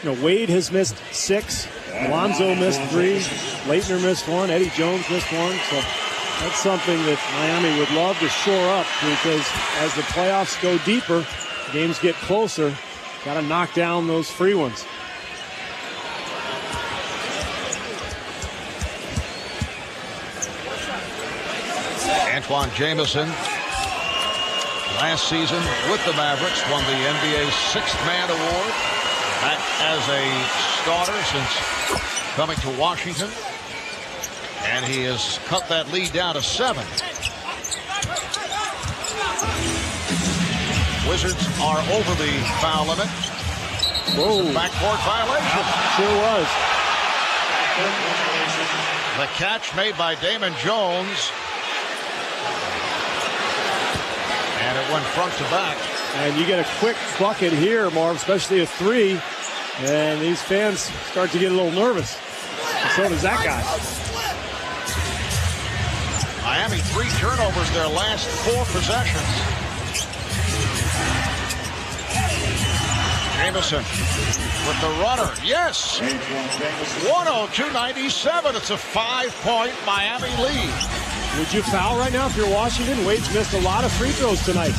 Wade has missed 6. Alonzo missed 3. Leitner missed 1. Eddie Jones missed 1. So that's something that Miami would love to shore up, because as the playoffs go deeper, games get closer, got to knock down those free ones. Antoine Jamison, last season with the Mavericks, won the NBA's 6th Man Award. Back as a starter since coming to Washington. And he has cut that lead down to 7. Wizards are over the foul limit. Whoa. Backcourt violation. Sure was. The catch made by Damon Jones. And it went front to back. And you get a quick bucket here, Marv, especially a 3. And these fans start to get a little nervous. And so does that guy. Miami 3 turnovers their last 4 possessions. Jamison with the runner. Yes. 102-97. It's a 5-point Miami lead. Would you foul right now if you're Washington? Wade's missed a lot of free throws tonight.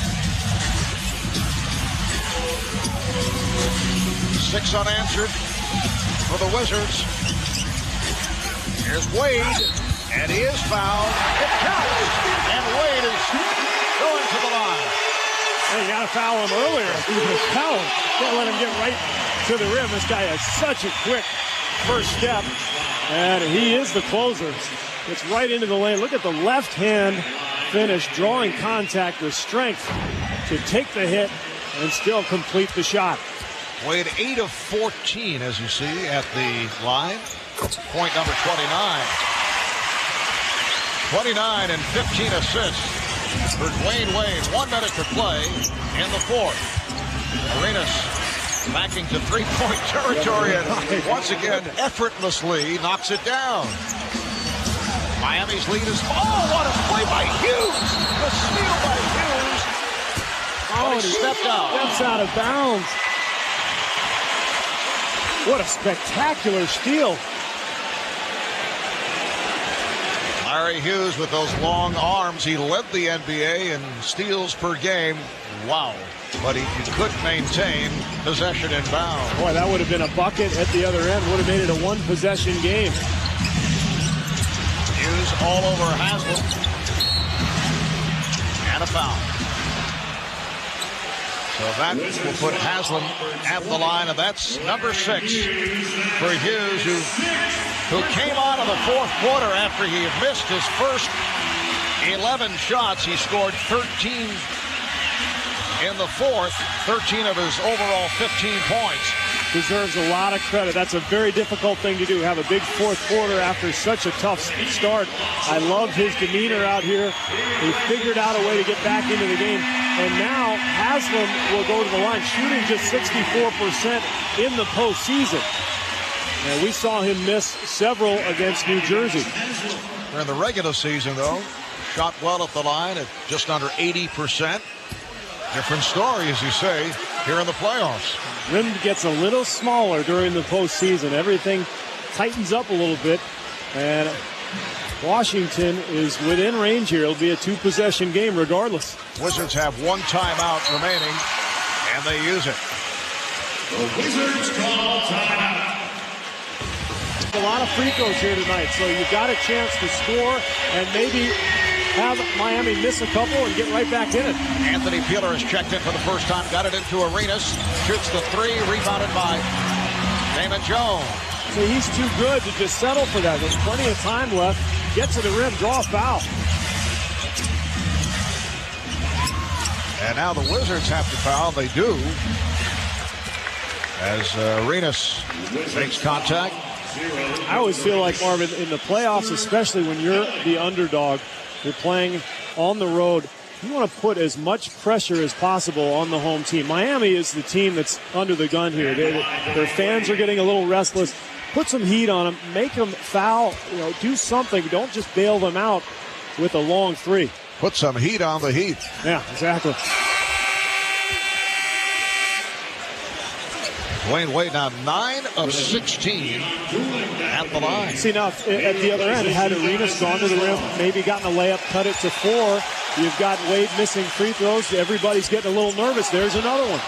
6 unanswered for the Wizards. Here's Wade. And he is fouled. It counts. And Wade is going to the line. Well, you got to foul him earlier. He was fouled. Can't let him get right to the rim. This guy has such a quick first step. And he is the closer. It's right into the lane. Look at the left hand finish, drawing contact with strength to take the hit and still complete the shot. Wade 8 of 14, as you see, at the line. Point number 29. 29 and 15 assists for Dwayne Wade. 1 minute to play in the fourth. Arenas backing to 3-point territory and once again effortlessly knocks it down. Miami's lead is, oh, what a play by Hughes. The steal by Hughes. Oh, he stepped out. Steps out of bounds. What a spectacular steal. Larry Hughes with those long arms. He led the NBA in steals per game. Wow. But he couldn't maintain possession and bounds. Boy, that would have been a bucket at the other end. Would have made it a one-possession game. Hughes all over Haslam. And a foul. So that will put Haslam at the line, and that's number 6 for Hughes, who came out of the fourth quarter after he had missed his first 11 shots. He scored 13 in the fourth, 13 of his overall 15 points. Deserves a lot of credit. That's a very difficult thing to do, have a big fourth quarter after such a tough start. I love his demeanor out here. He figured out a way to get back into the game. And now Haslam will go to the line, shooting just 64% in the postseason. And we saw him miss several against New Jersey. In the regular season, though, shot well at the line at just under 80%. Different story, as you say, here in the playoffs. Rim gets a little smaller during the postseason. Everything tightens up a little bit. And Washington is within range here. It'll be a two-possession game regardless. Wizards have one timeout remaining, and they use it. The Wizards call timeout. A lot of free throws here tonight, so you've got a chance to score and maybe have Miami miss a couple and get right back in it. Anthony Peeler has checked in for the first time, got it into Arenas, shoots the three, rebounded by Damon Jones. So he's too good to just settle for that. There's plenty of time left. Get to the rim, draw a foul. And now the Wizards have to foul. They do. As Arenas makes contact. I always feel like, Marvin, in the playoffs, especially when you're the underdog, you're playing on the road, you want to put as much pressure as possible on the home team. Miami is the team that's under the gun here. Their fans are getting a little restless. Put some heat on them. Make them foul. Do something. Don't just bail them out with a long three. Put some heat on the Heat. Yeah, exactly. Dwayne Wade now 9 of 16 at the line. See, now at the other end, had Arenas gone to the rim, maybe gotten a layup, cut it to 4. You've got Wade missing free throws. Everybody's getting a little nervous. There's another one.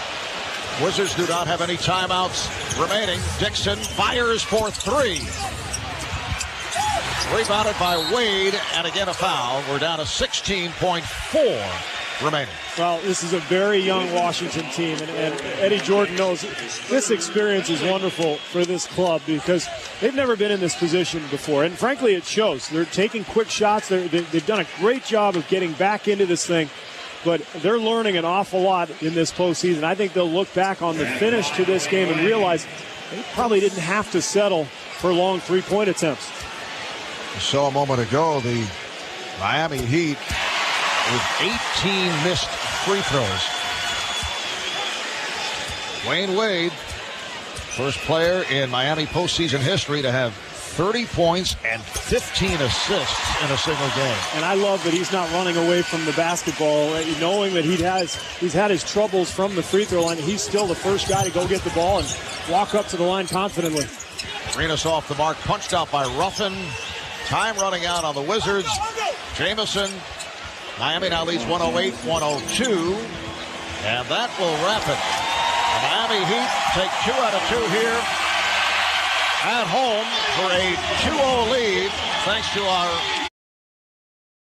Wizards do not have any timeouts remaining. Dixon fires for 3. Rebounded by Wade, and again a foul. We're down to 16.4 remaining. Well, this is a very young Washington team, and Eddie Jordan knows this experience is wonderful for this club because they've never been in this position before, and frankly, it shows. They're taking quick shots. They've done a great job of getting back into this thing, but they're learning an awful lot in this postseason. I think they'll look back on the finish to this game and realize they probably didn't have to settle for long three-point attempts. You saw a moment ago the Miami Heat with 18 missed free throws. Dwayne Wade, first player in Miami postseason history to have 30 points and 15 assists in a single game. And I love that he's not running away from the basketball, knowing that he's had his troubles from the free throw line. He's still the first guy to go get the ball and walk up to the line confidently. Arenas off the mark, punched out by Ruffin. Time running out on the Wizards. Jamison. Miami now leads 108-102. And that will wrap it. The Miami Heat take 2 out of 2 here at home for a 2-0 lead, thanks to our